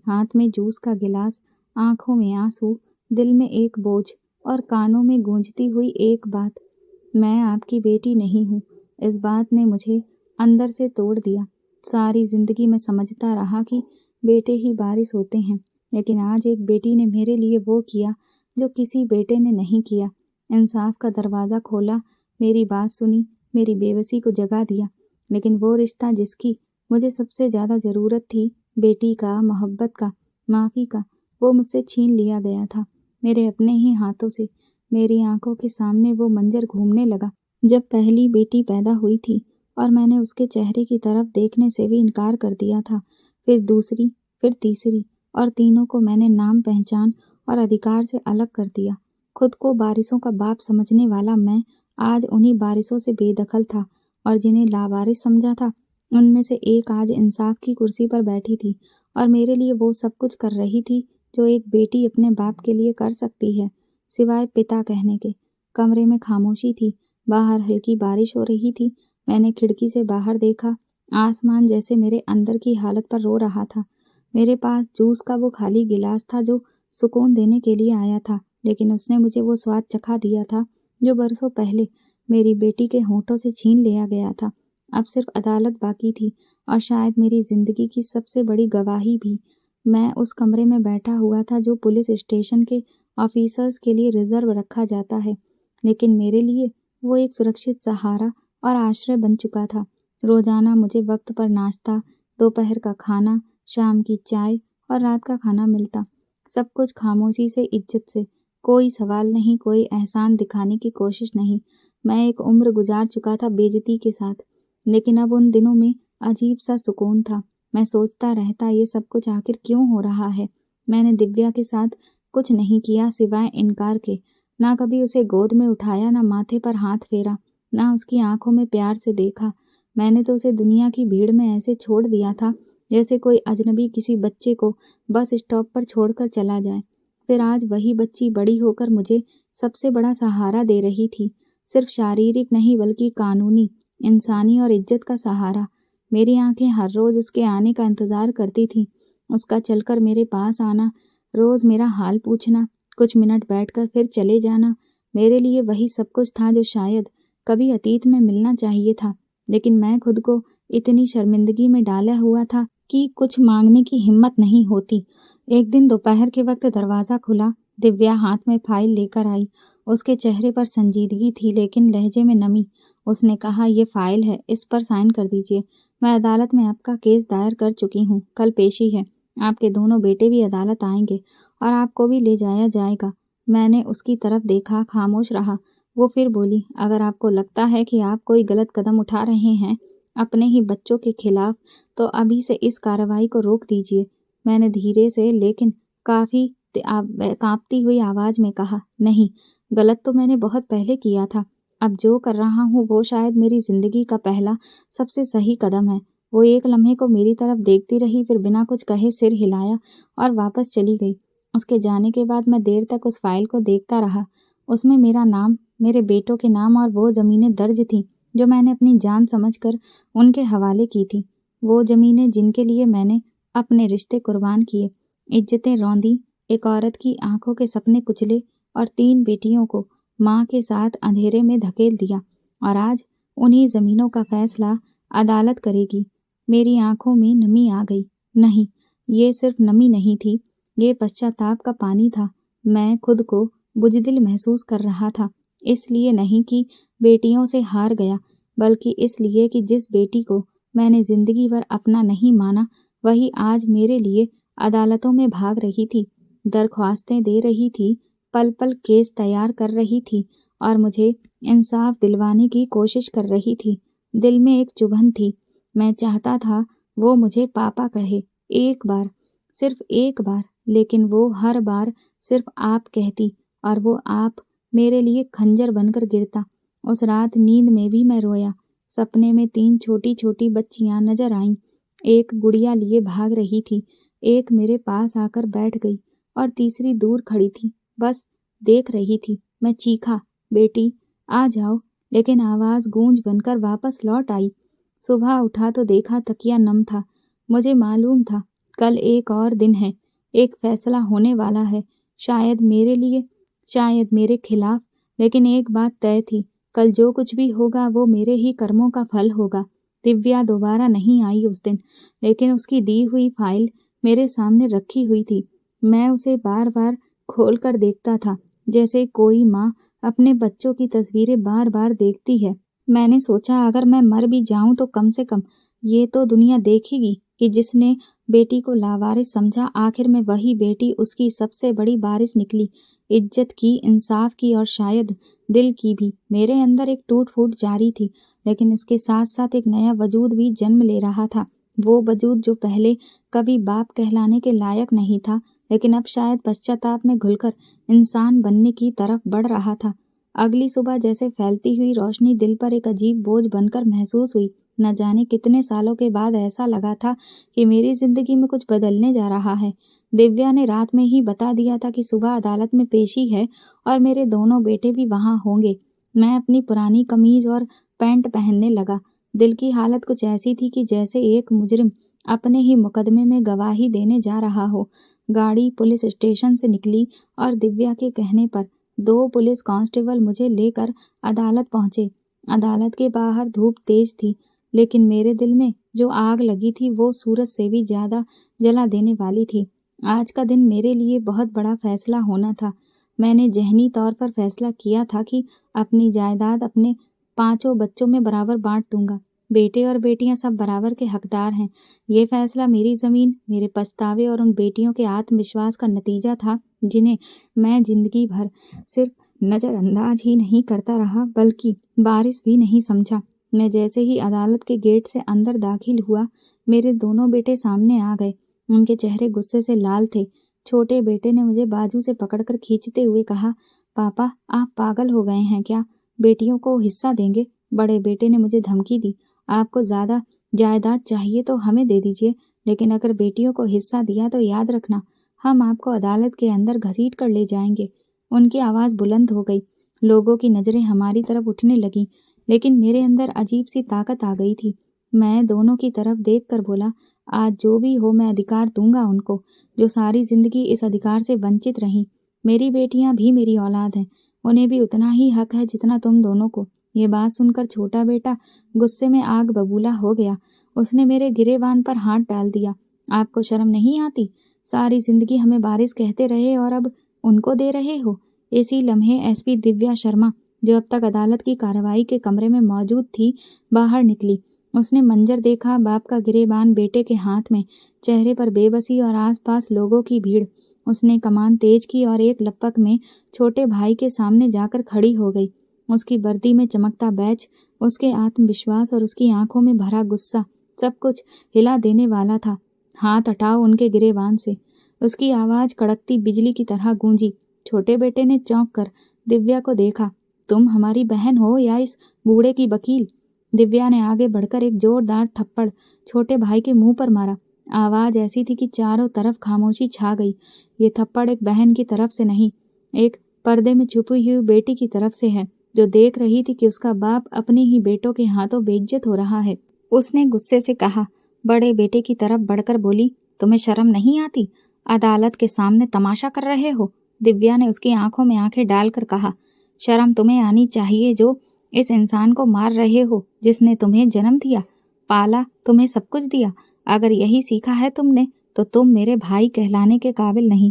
S1: हाथ में जूस का गिलास, आंखों में आंसू, दिल में एक बोझ और कानों में गूंजती हुई एक बात, मैं आपकी बेटी नहीं हूँ। इस बात ने मुझे अंदर से तोड़ दिया। सारी जिंदगी मैं समझता रहा कि बेटे ही बारिश होते हैं, लेकिन आज एक बेटी ने मेरे लिए वो किया जो किसी बेटे ने नहीं किया। इंसाफ का दरवाज़ा खोला, मेरी बात सुनी, मेरी बेबसी को जगा दिया। लेकिन वो रिश्ता जिसकी मुझे सबसे ज़्यादा ज़रूरत थी, बेटी का, मोहब्बत का, माफ़ी का, वो मुझसे छीन लिया गया था। मेरे अपने ही हाथों से मेरी आंखों के सामने वो मंजर घूमने लगा। जब पहली बेटी पैदा हुई थी और मैंने उसके चेहरे की तरफ देखने से भी इनकार कर दिया था, फिर दूसरी, फिर तीसरी, और तीनों को मैंने नाम, पहचान और अधिकार से अलग कर दिया। खुद को बारिशों का बाप समझने वाला मैं आज उन्हीं बारिशों से बेदखल था, और जिन्हें लावारिस समझा था उनमें से एक आज इंसाफ की कुर्सी पर बैठी थी और मेरे लिए वो सब कुछ कर रही थी जो एक बेटी अपने बाप के लिए कर सकती है, सिवाय पिता कहने के। कमरे में खामोशी थी। बाहर हल्की बारिश हो रही थी। मैंने खिड़की से बाहर देखा। आसमान जैसे मेरे अंदर की हालत पर रो रहा था। मेरे पास जूस का वो खाली गिलास था जो सुकून देने के लिए आया था, लेकिन उसने मुझे वो स्वाद चखा दिया था जो बरसों पहले मेरी बेटी के होठों से छीन लिया गया था। अब सिर्फ अदालत बाकी थी, और शायद मेरी जिंदगी की सबसे बड़ी गवाही भी। मैं उस कमरे में बैठा हुआ था जो पुलिस स्टेशन के ऑफिसर्स के लिए रिजर्व रखा जाता है, लेकिन मेरे लिए वो एक सुरक्षित सहारा और आश्रय बन चुका था। रोजाना मुझे वक्त पर नाश्ता, दोपहर का खाना, शाम की चाय और रात का खाना मिलता। सब कुछ खामोशी से, इज्जत से। कोई सवाल नहीं, कोई एहसान दिखाने की कोशिश नहीं। मैं एक उम्र गुजार चुका था बेइज्जती के साथ, लेकिन अब उन दिनों में अजीब सा सुकून था। मैं सोचता रहता, ये सब कुछ आखिर क्यों हो रहा है। मैंने दिव्या के साथ कुछ नहीं किया सिवाय इनकार के। ना कभी उसे गोद में उठाया, ना माथे पर हाथ फेरा, ना उसकी आंखों में प्यार से देखा। मैंने तो उसे दुनिया की भीड़ में ऐसे छोड़ दिया था जैसे कोई अजनबी किसी बच्चे को बस स्टॉप पर छोड़कर चला जाए। फिर आज वही बच्ची बड़ी होकर मुझे सबसे बड़ा सहारा दे रही थी। सिर्फ शारीरिक नहीं, बल्कि कानूनी, इंसानी और इज्जत का सहारा। मेरी आंखें हर रोज उसके आने का इंतजार करती थीं। उसका चलकर मेरे पास आना, रोज मेरा हाल पूछना, कुछ मिनट बैठकर फिर चले जाना, मेरे लिए वही सब कुछ था जो शायद कभी अतीत में मिलना चाहिए था। लेकिन मैं खुद को इतनी शर्मिंदगी में डाला हुआ था कि कुछ मांगने की हिम्मत नहीं होती। एक दिन दोपहर के वक्त दरवाज़ा खुला। दिव्या हाथ में फाइल लेकर आई। उसके चेहरे पर संजीदगी थी, लेकिन लहजे में नमी। उसने कहा, ये फाइल है, इस पर साइन कर दीजिए। मैं अदालत में आपका केस दायर कर चुकी हूँ। कल पेशी है। आपके दोनों बेटे भी अदालत आएंगे और आपको भी ले जाया जाएगा। मैंने उसकी तरफ देखा, खामोश रहा। वो फिर बोली, अगर आपको लगता है कि आप कोई गलत कदम उठा रहे हैं अपने ही बच्चों के खिलाफ, तो अभी से इस कार्रवाई को रोक दीजिए। मैंने धीरे से लेकिन काफ़ी कांपती हुई आवाज़ में कहा, नहीं, गलत तो मैंने बहुत पहले किया था। अब जो कर रहा हूँ वो शायद मेरी ज़िंदगी का पहला सबसे सही कदम है। वो एक लम्हे को मेरी तरफ देखती रही, फिर बिना कुछ कहे सिर हिलाया और वापस चली गई। उसके जाने के बाद मैं देर तक उस फाइल को देखता रहा। उसमें मेरा नाम, मेरे बेटों के नाम और वो ज़मीनें दर्ज थीं जो मैंने अपनी जान समझकर उनके हवाले की थी। वो ज़मीनें जिनके लिए मैंने अपने रिश्ते कुर्बान किए, इज्जतें रौंदी, एक औरत की आंखों के सपने कुचले और 3 बेटियों को माँ के साथ अंधेरे में धकेल दिया। और आज उन्हीं ज़मीनों का फैसला अदालत करेगी। मेरी आंखों में नमी आ गई। नहीं, ये सिर्फ नमी नहीं थी, ये पश्चाताप का पानी था। मैं खुद को बुज़दिल महसूस कर रहा था, इसलिए नहीं कि बेटियों से हार गया, बल्कि इसलिए कि जिस बेटी को मैंने ज़िंदगी भर अपना नहीं माना, वही आज मेरे लिए अदालतों में भाग रही थी, दरख्वास्तें दे रही थी, पल पल केस तैयार कर रही थी और मुझे इंसाफ दिलवाने की कोशिश कर रही थी। दिल में एक चुभन थी। मैं चाहता था वो मुझे पापा कहे, एक बार, सिर्फ एक बार, लेकिन वो हर बार सिर्फ आप कहती, और वो आप मेरे लिए खंजर बनकर गिरता। उस रात नींद में भी मैं रोया। सपने में 3 छोटी छोटी बच्चियां नजर आईं। एक गुड़िया लिए भाग रही थी, एक मेरे पास आकर बैठ गई और तीसरी दूर खड़ी थी, बस देख रही थी। मैं चीखा, बेटी आ जाओ, लेकिन आवाज़ गूंज बनकर वापस लौट आई। सुबह उठा तो देखा तकिया नम था। मुझे मालूम था कल एक और दिन है, एक फैसला होने वाला है, शायद मेरे लिए, शायद मेरे खिलाफ, लेकिन एक बात तय थी, कल जो कुछ भी होगा वो मेरे ही कर्मों का फल होगा। दिव्या दोबारा नहीं आई उस दिन, लेकिन उसकी दी हुई फाइल मेरे सामने रखी हुई थी। मैं उसे बार बार खोल कर देखता था, जैसे कोई माँ अपने बच्चों की तस्वीरें बार बार देखती है। मैंने सोचा अगर मैं मर भी जाऊं तो कम से कम ये तो दुनिया देखेगी कि जिसने बेटी को लावारिस समझा, आखिर में वही बेटी उसकी सबसे बड़ी वारिस निकली। इज्जत की, इंसाफ की और शायद दिल की भी। मेरे अंदर एक टूट फूट जारी थी, लेकिन इसके साथ साथ एक नया वजूद भी जन्म ले रहा था। वो वजूद जो पहले कभी बाप कहलाने के लायक नहीं था, लेकिन अब शायद पश्चाताप में घुलकर इंसान बनने की तरफ बढ़ रहा था। अगली सुबह जैसे फैलती हुई रोशनी दिल पर एक अजीब बोझ बनकर महसूस हुई। न जाने कितने सालों के बाद ऐसा लगा था कि मेरी जिंदगी में कुछ बदलने जा रहा है। दिव्या ने रात में ही बता दिया था कि सुबह अदालत में पेशी है और मेरे दोनों बेटे भी वहां होंगे। मैं अपनी पुरानी कमीज और पैंट पहनने लगा। दिल की हालत कुछ ऐसी थी कि जैसे एक मुजरिम अपने ही मुकदमे में गवाही देने जा रहा हो। गाड़ी पुलिस स्टेशन से निकली और दिव्या के कहने पर 2 पुलिस कांस्टेबल मुझे लेकर अदालत पहुंचे। अदालत के बाहर धूप तेज थी, लेकिन मेरे दिल में जो आग लगी थी वो सूरज से भी ज्यादा जला देने वाली थी। आज का दिन मेरे लिए बहुत बड़ा फैसला होना था। मैंने ज़हनी तौर पर फैसला किया था कि अपनी जायदाद अपने 5 बच्चों में बराबर बांट दूंगा। बेटे और बेटियां सब बराबर के हकदार हैं। ये फैसला मेरी ज़मीन, मेरे पछतावे और उन बेटियों के आत्मविश्वास का नतीजा था जिन्हें मैं जिंदगी भर सिर्फ नज़रअंदाज ही नहीं करता रहा, बल्कि बारिश भी नहीं समझा। मैं जैसे ही अदालत के गेट से अंदर दाखिल हुआ, मेरे दोनों बेटे सामने आ गए। उनके चेहरे गुस्से से लाल थे। छोटे बेटे ने मुझे बाजू से पकड़कर खींचते हुए कहा, पापा आप पागल हो गए हैं क्या? बेटियों को हिस्सा देंगे? बड़े बेटे ने मुझे धमकी दी, आपको ज़्यादा जायदाद चाहिए तो हमें दे दीजिए, लेकिन अगर बेटियों को हिस्सा दिया तो याद रखना हम आपको अदालत के अंदर घसीट कर ले जाएंगे। उनकी आवाज़ बुलंद हो गई। लोगों की नज़रें हमारी तरफ उठने लगीं, लेकिन मेरे अंदर अजीब सी ताकत आ गई थी। मैं दोनों की तरफ देखकर बोला, आज जो भी हो मैं अधिकार दूंगा उनको, जो सारी जिंदगी इस अधिकार से वंचित रहीं। मेरी बेटियां भी मेरी औलाद हैं, उन्हें भी उतना ही हक है जितना तुम दोनों को। ये बात सुनकर छोटा बेटा गुस्से में आग बबूला हो गया। उसने मेरे गिरेबान पर हाथ डाल दिया। आपको शर्म नहीं आती? सारी जिंदगी हमें बारिश कहते रहे और अब उनको दे रहे हो। इसी लम्हे एसपी दिव्या शर्मा, जो अब तक अदालत की कार्रवाई के कमरे में मौजूद थी, बाहर निकली। उसने मंजर देखा, बाप का गिरेबान बेटे के हाथ में, चेहरे पर बेबसी और आसपास लोगों की भीड़। उसने कमान तेज की और एक लपक में छोटे भाई के सामने जाकर खड़ी हो गई। उसकी वर्दी में चमकता बैज, उसके आत्मविश्वास और उसकी आंखों में भरा गुस्सा सब कुछ हिला देने वाला था। हाथ हटाओ उनके गिरेबान से, उसकी आवाज़ कड़कती बिजली की तरह गूंजी। छोटे बेटे ने चौंक कर दिव्या को देखा। तुम हमारी बहन हो या इस बूढ़े की वकील? दिव्या ने आगे बढ़कर एक जोरदार थप्पड़ छोटे भाई के मुंह पर मारा। आवाज़ ऐसी थी कि चारों तरफ खामोशी छा गई। ये थप्पड़ एक बहन की तरफ से नहीं, एक पर्दे में छुपी हुई बेटी की तरफ से है, जो देख रही थी कि उसका बाप अपने ही बेटों के हाथों बेइज्जत हो रहा है। उसने गुस्से से कहा। बड़े बेटे की तरफ बढ़कर बोली, तुम्हें शर्म नहीं आती? अदालत के सामने तमाशा कर रहे हो? दिव्या ने उसकी आंखों में आंखें डालकर कहा, शर्म तुम्हें आनी चाहिए जो इस इंसान को मार रहे हो, जिसने तुम्हें जन्म दिया, पाला, तुम्हें सब कुछ दिया। अगर यही सीखा है तुमने तो तुम मेरे भाई कहलाने के काबिल नहीं।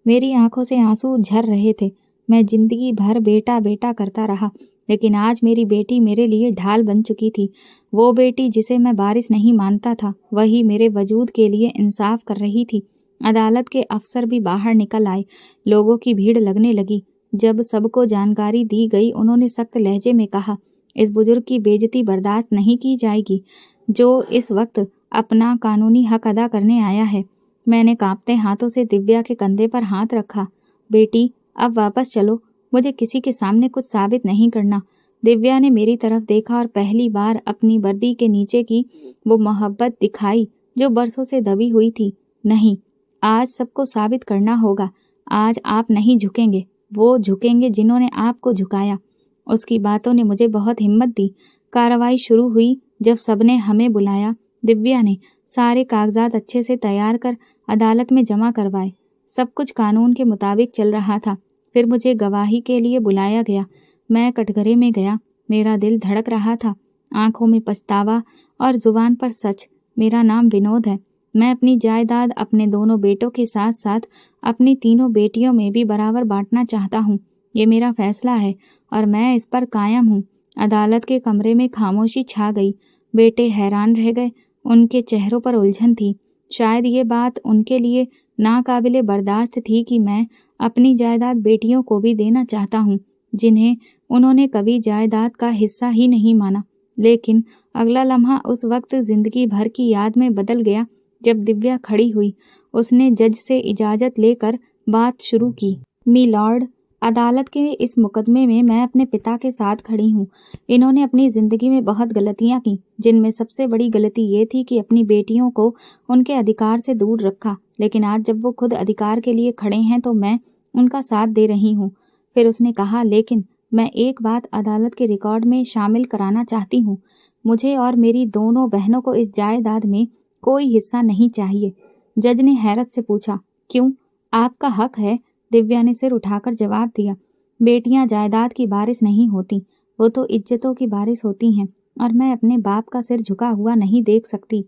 S1: मेरी आंखों से आंसू झर रहे थे। मैं जिंदगी भर बेटा बेटा करता रहा, लेकिन आज मेरी बेटी मेरे लिए ढाल बन चुकी थी। वो बेटी जिसे मैं वारिस नहीं मानता था, वही मेरे वजूद के लिए इंसाफ कर रही थी। अदालत के अफसर भी बाहर निकल आए। लोगों की भीड़ लगने लगी। जब सबको जानकारी दी गई, उन्होंने सख्त लहजे में कहा, इस बुजुर्ग की बेइज्जती बर्दाश्त नहीं की जाएगी, जो इस वक्त अपना कानूनी हक अदा करने आया है। मैंने कांपते हाथों से दिव्या के कंधे पर हाथ रखा। बेटी अब वापस चलो, मुझे किसी के सामने कुछ साबित नहीं करना। दिव्या ने मेरी तरफ देखा और पहली बार अपनी वर्दी के नीचे की वो मोहब्बत दिखाई जो बरसों से दबी हुई थी। नहीं, आज सबको साबित करना होगा। आज आप नहीं झुकेंगे, वो झुकेंगे जिन्होंने आपको झुकाया। उसकी बातों ने मुझे बहुत हिम्मत दी। कार्रवाई शुरू हुई। जब सबने हमें बुलाया, दिव्या ने सारे कागजात अच्छे से तैयार कर अदालत में जमा करवाए। सब कुछ कानून के मुताबिक चल रहा था। फिर मुझे गवाही के लिए बुलाया गया। मैं कटघरे में गया। मेरा दिल धड़क रहा था, आंखों में पछतावा और जुबान पर सच। मेरा नाम विनोद है। मैं अपनी जायदाद अपने दोनों बेटों के साथ साथ अपनी तीनों बेटियों में भी बराबर बांटना चाहता हूँ। ये मेरा फैसला है और मैं इस पर कायम हूँ। अदालत के कमरे में खामोशी छा गई। बेटे हैरान रह गए। उनके चेहरों पर उलझन थी। शायद ये बात उनके लिए नाकाबिले बर्दाश्त थी कि मैं अपनी जायदाद बेटियों को भी देना चाहता हूँ, जिन्हें उन्होंने कभी जायदाद का हिस्सा ही नहीं माना। लेकिन अगला लम्हा उस वक्त जिंदगी भर की याद में बदल गया जब दिव्या खड़ी हुई। उसने जज से इजाज़त लेकर बात शुरू की। मी लॉर्ड, अदालत के इस मुकदमे में मैं अपने पिता के साथ खड़ी हूँ। इन्होंने अपनी ज़िंदगी में बहुत गलतियाँ की, जिनमें सबसे बड़ी गलती ये थी कि अपनी बेटियों को उनके अधिकार से दूर रखा। लेकिन आज जब वो खुद अधिकार के लिए खड़े हैं तो मैं उनका साथ दे रही हूँ। फिर उसने कहा, लेकिन मैं एक बात अदालत के रिकॉर्ड में शामिल कराना चाहती हूँ। मुझे और मेरी दोनों बहनों को इस जायदाद में कोई हिस्सा नहीं चाहिए। जज ने हैरत से पूछा, क्यों? आपका हक है। दिव्या ने सिर उठाकर जवाब दिया, बेटियां जायदाद की बारिश नहीं होती, वो तो इज्जतों की बारिश होती हैं और मैं अपने बाप का सिर झुका हुआ नहीं देख सकती।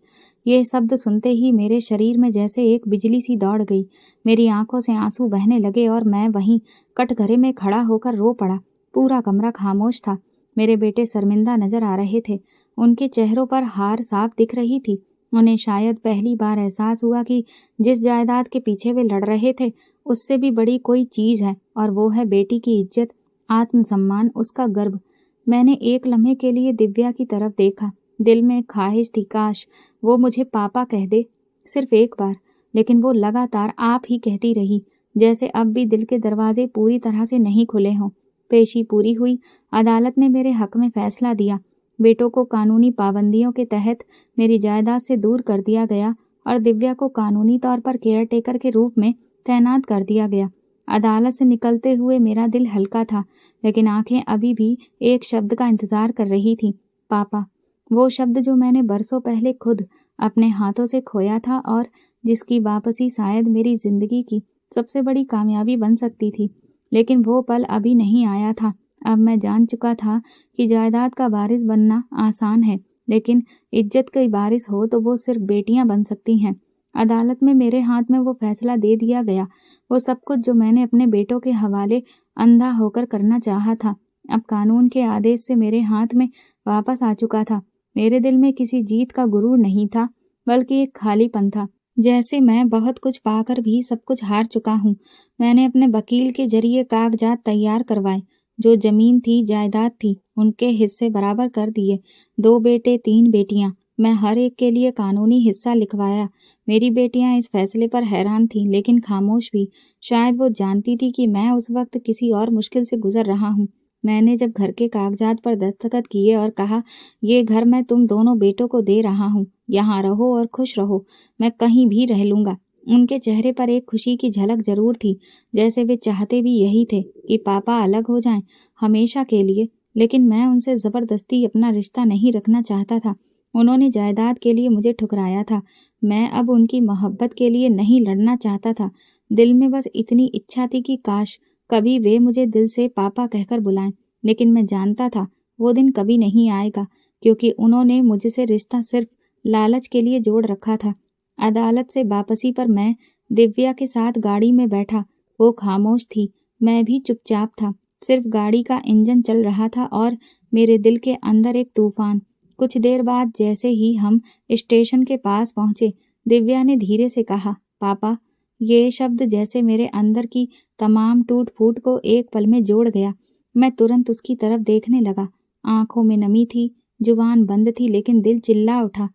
S1: ये शब्द सुनते ही मेरे शरीर में जैसे एक बिजली सी दौड़ गई। मेरी आंखों से आंसू बहने लगे और मैं वहीं कटघरे में खड़ा होकर रो पड़ा। पूरा कमरा खामोश था। मेरे बेटे शर्मिंदा नजर आ रहे थे। उनके चेहरों पर हार साफ दिख रही थी। उन्हें शायद पहली बार एहसास हुआ कि जिस जायदाद के पीछे वे लड़ रहे थे उससे भी बड़ी कोई चीज़ है, और वो है बेटी की इज्जत, आत्मसम्मान, उसका गर्व। मैंने एक लम्हे के लिए दिव्या की तरफ देखा। दिल में ख्वाहिश थी काश वो मुझे पापा कह दे, सिर्फ एक बार। लेकिन वो लगातार आप ही कहती रही, जैसे अब भी दिल के दरवाजे पूरी तरह से नहीं खुले हों। पेशी पूरी हुई। अदालत ने मेरे हक में फैसला दिया। बेटों को कानूनी पाबंदियों के तहत मेरी जायदाद से दूर कर दिया गया और दिव्या को कानूनी तौर पर केयर टेकर के रूप में तैनात कर दिया गया। अदालत से निकलते हुए मेरा दिल हल्का था, लेकिन आंखें अभी भी एक शब्द का इंतजार कर रही थी, पापा। वो शब्द जो मैंने बरसों पहले खुद अपने हाथों से खोया था और जिसकी वापसी शायद मेरी जिंदगी की सबसे बड़ी कामयाबी बन सकती थी। लेकिन वो पल अभी नहीं आया था। अब मैं जान चुका था कि जायदाद का वारिस बनना आसान है, लेकिन इज्जत की वारिस हो तो वो सिर्फ बेटियां बन सकती हैं। अदालत में मेरे हाथ में वो फैसला दे दिया गया। वो सब कुछ जो मैंने अपने बेटों के हवाले अंधा होकर करना चाहा था, अब कानून के आदेश से मेरे हाथ में वापस आ चुका था। मेरे दिल में किसी जीत का गुरूर नहीं था, बल्कि एक खालीपन था, जैसे मैं बहुत कुछ पाकर भी सब कुछ हार चुका हूँ। मैंने अपने वकील के जरिए कागजात तैयार करवाए। जो जमीन थी, जायदाद थी, उनके हिस्से बराबर कर दिए। 2 बेटे 3 बेटियां, मैं हर एक के लिए कानूनी हिस्सा लिखवाया। मेरी बेटियां इस फैसले पर हैरान थीं, लेकिन खामोश भी। शायद वो जानती थी कि मैं उस वक्त किसी और मुश्किल से गुजर रहा हूँ। मैंने जब घर के कागजात पर दस्तखत किए और कहा, ये घर मैं तुम दोनों बेटों को दे रहा हूँ, यहाँ रहो और खुश रहो, मैं कहीं भी रह लूँगा। उनके चेहरे पर एक खुशी की झलक जरूर थी, जैसे वे चाहते भी यही थे कि पापा अलग हो जाएं, हमेशा के लिए। लेकिन मैं उनसे ज़बरदस्ती अपना रिश्ता नहीं रखना चाहता था। उन्होंने जायदाद के लिए मुझे ठुकराया था। मैं अब उनकी मोहब्बत के लिए नहीं लड़ना चाहता था। दिल में बस इतनी इच्छा थी कि काश कभी वे मुझे दिल से पापा कहकर बुलाएं। लेकिन मैं जानता था वो दिन कभी नहीं आएगा, क्योंकि उन्होंने मुझसे रिश्ता सिर्फ लालच के लिए जोड़ रखा था। अदालत से वापसी पर मैं दिव्या के साथ गाड़ी में बैठा। वो खामोश थी, मैं भी चुपचाप था। सिर्फ गाड़ी का इंजन चल रहा था और मेरे दिल के अंदर एक तूफान। कुछ देर बाद जैसे ही हम स्टेशन के पास पहुंचे, दिव्या ने धीरे से कहा, पापा। ये शब्द जैसे मेरे अंदर की तमाम टूट फूट को एक पल में जोड़ गया। मैं तुरंत उसकी तरफ देखने लगा। आंखों में नमी थी, जुबान बंद थी, लेकिन दिल चिल्ला उठा,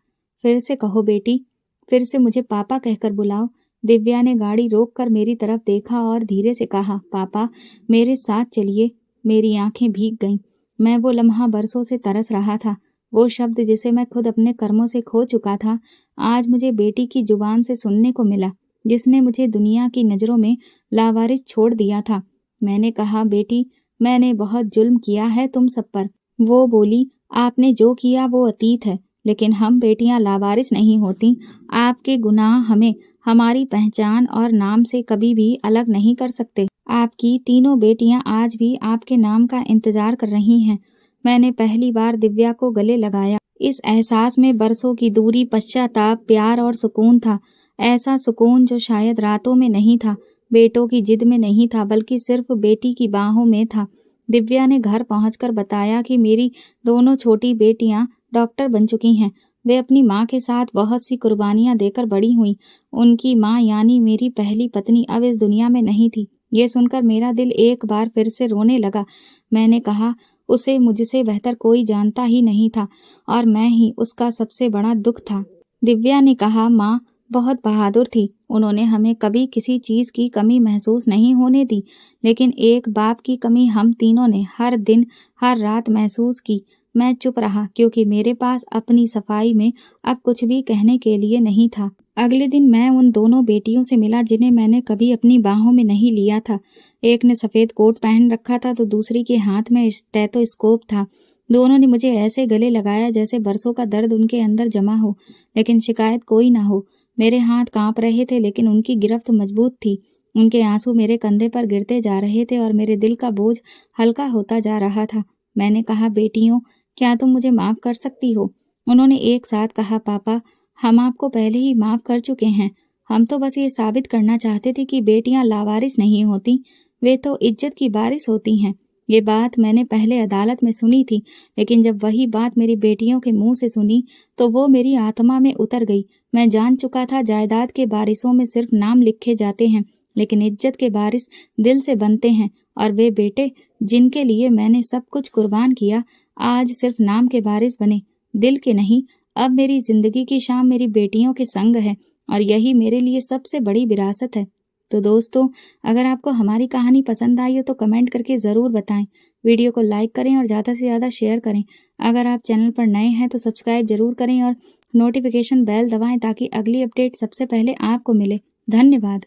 S1: फिर से कहो बेटी, फिर से मुझे पापा कहकर बुलाओ। दिव्या ने गाड़ी रोककर मेरी तरफ देखा और धीरे से कहा, पापा मेरे साथ चलिए। मेरी आंखें भीग गईं। मैं वो लम्हा बरसों से तरस रहा था। वो शब्द जिसे मैं खुद अपने कर्मों से खो चुका था, आज मुझे बेटी की जुबान से सुनने को मिला, जिसने मुझे दुनिया की नज़रों में लावारिस छोड़ दिया था। मैंने कहा, बेटी मैंने बहुत जुल्म किया है तुम सब पर। वो बोली, आपने जो किया वो अतीत है, लेकिन हम बेटियां लावारिस नहीं होती। आपके गुनाह हमें हमारी पहचान और नाम से कभी भी अलग नहीं कर सकते। आपकी तीनों बेटियां आज भी आपके नाम का इंतजार कर रही हैं। मैंने पहली बार दिव्या को गले लगाया। इस एहसास में बरसों की दूरी, पश्चाताप, प्यार और सुकून था। ऐसा सुकून जो शायद रातों में नहीं था, बेटों की जिद में नहीं था, बल्कि सिर्फ बेटी की बाहों में था। दिव्या ने घर पहुंचकर बताया कि मेरी दोनों छोटी बेटियां डॉक्टर बन चुकी हैं। वे अपनी माँ के साथ बहुत सी कुर्बानियां देकर बड़ी हुईं। उनकी माँ यानी मेरी पहली पत्नी अब इस दुनिया में नहीं थी। ये सुनकर मेरा दिल एक बार फिर से रोने लगा। मैंने कहा, उसे मुझसे बेहतर कोई जानता ही नहीं था और मैं ही उसका सबसे बड़ा दुख था। दिव्या ने कहा, माँ बहुत बहादुर थी। उन्होंने हमें कभी किसी चीज की कमी महसूस नहीं होने दी, लेकिन एक बाप की कमी हम तीनों ने हर दिन हर रात महसूस की। मैं चुप रहा क्योंकि मेरे पास अपनी सफाई में अब कुछ भी कहने के लिए नहीं था। अगले दिन मैं उन दोनों बेटियों से मिला जिन्हें मैंने कभी अपनी बाहों में नहीं लिया था। एक ने सफेद कोट पहन रखा था तो दूसरी के हाथ में स्टेथोस्कोप था। दोनों ने मुझे ऐसे गले लगाया जैसे बरसों का दर्द उनके अंदर जमा हो, लेकिन शिकायत कोई ना हो। मेरे हाथ कांप रहे थे लेकिन उनकी गिरफ्त मजबूत थी। उनके आंसू मेरे कंधे पर गिरते जा रहे थे और मेरे दिल का बोझ हल्का होता जा रहा था। मैंने कहा, बेटियों, क्या तुम मुझे माफ कर सकती हो? उन्होंने एक साथ कहा, पापा, हम आपको पहले ही माफ कर चुके हैं। हम तो बस ये साबित करना चाहते थे कि बेटियां लावारिस नहीं होती, वे तो इज्जत की बारिश होती हैं। ये बात मैंने पहले अदालत में सुनी थी, लेकिन जब वही बात मेरी बेटियों के मुंह से सुनी तो वो मेरी आत्मा में उतर गई। मैं जान चुका था जायदाद के बारिशों में सिर्फ नाम लिखे जाते हैं, लेकिन इज्जत के बारिश दिल से बनते हैं। और वे बेटे जिनके लिए मैंने सब कुछ कुर्बान किया, आज सिर्फ नाम के बारिश बने, दिल के नहीं। अब मेरी जिंदगी की शाम मेरी बेटियों के संग है और यही मेरे लिए सबसे बड़ी विरासत है। तो दोस्तों, अगर आपको हमारी कहानी पसंद आई हो तो कमेंट करके ज़रूर बताएं। वीडियो को लाइक करें और ज़्यादा से ज़्यादा शेयर करें। अगर आप चैनल पर नए हैं तो सब्सक्राइब जरूर करें और नोटिफिकेशन बेल दबाएं ताकि अगली अपडेट सबसे पहले आपको मिले। धन्यवाद।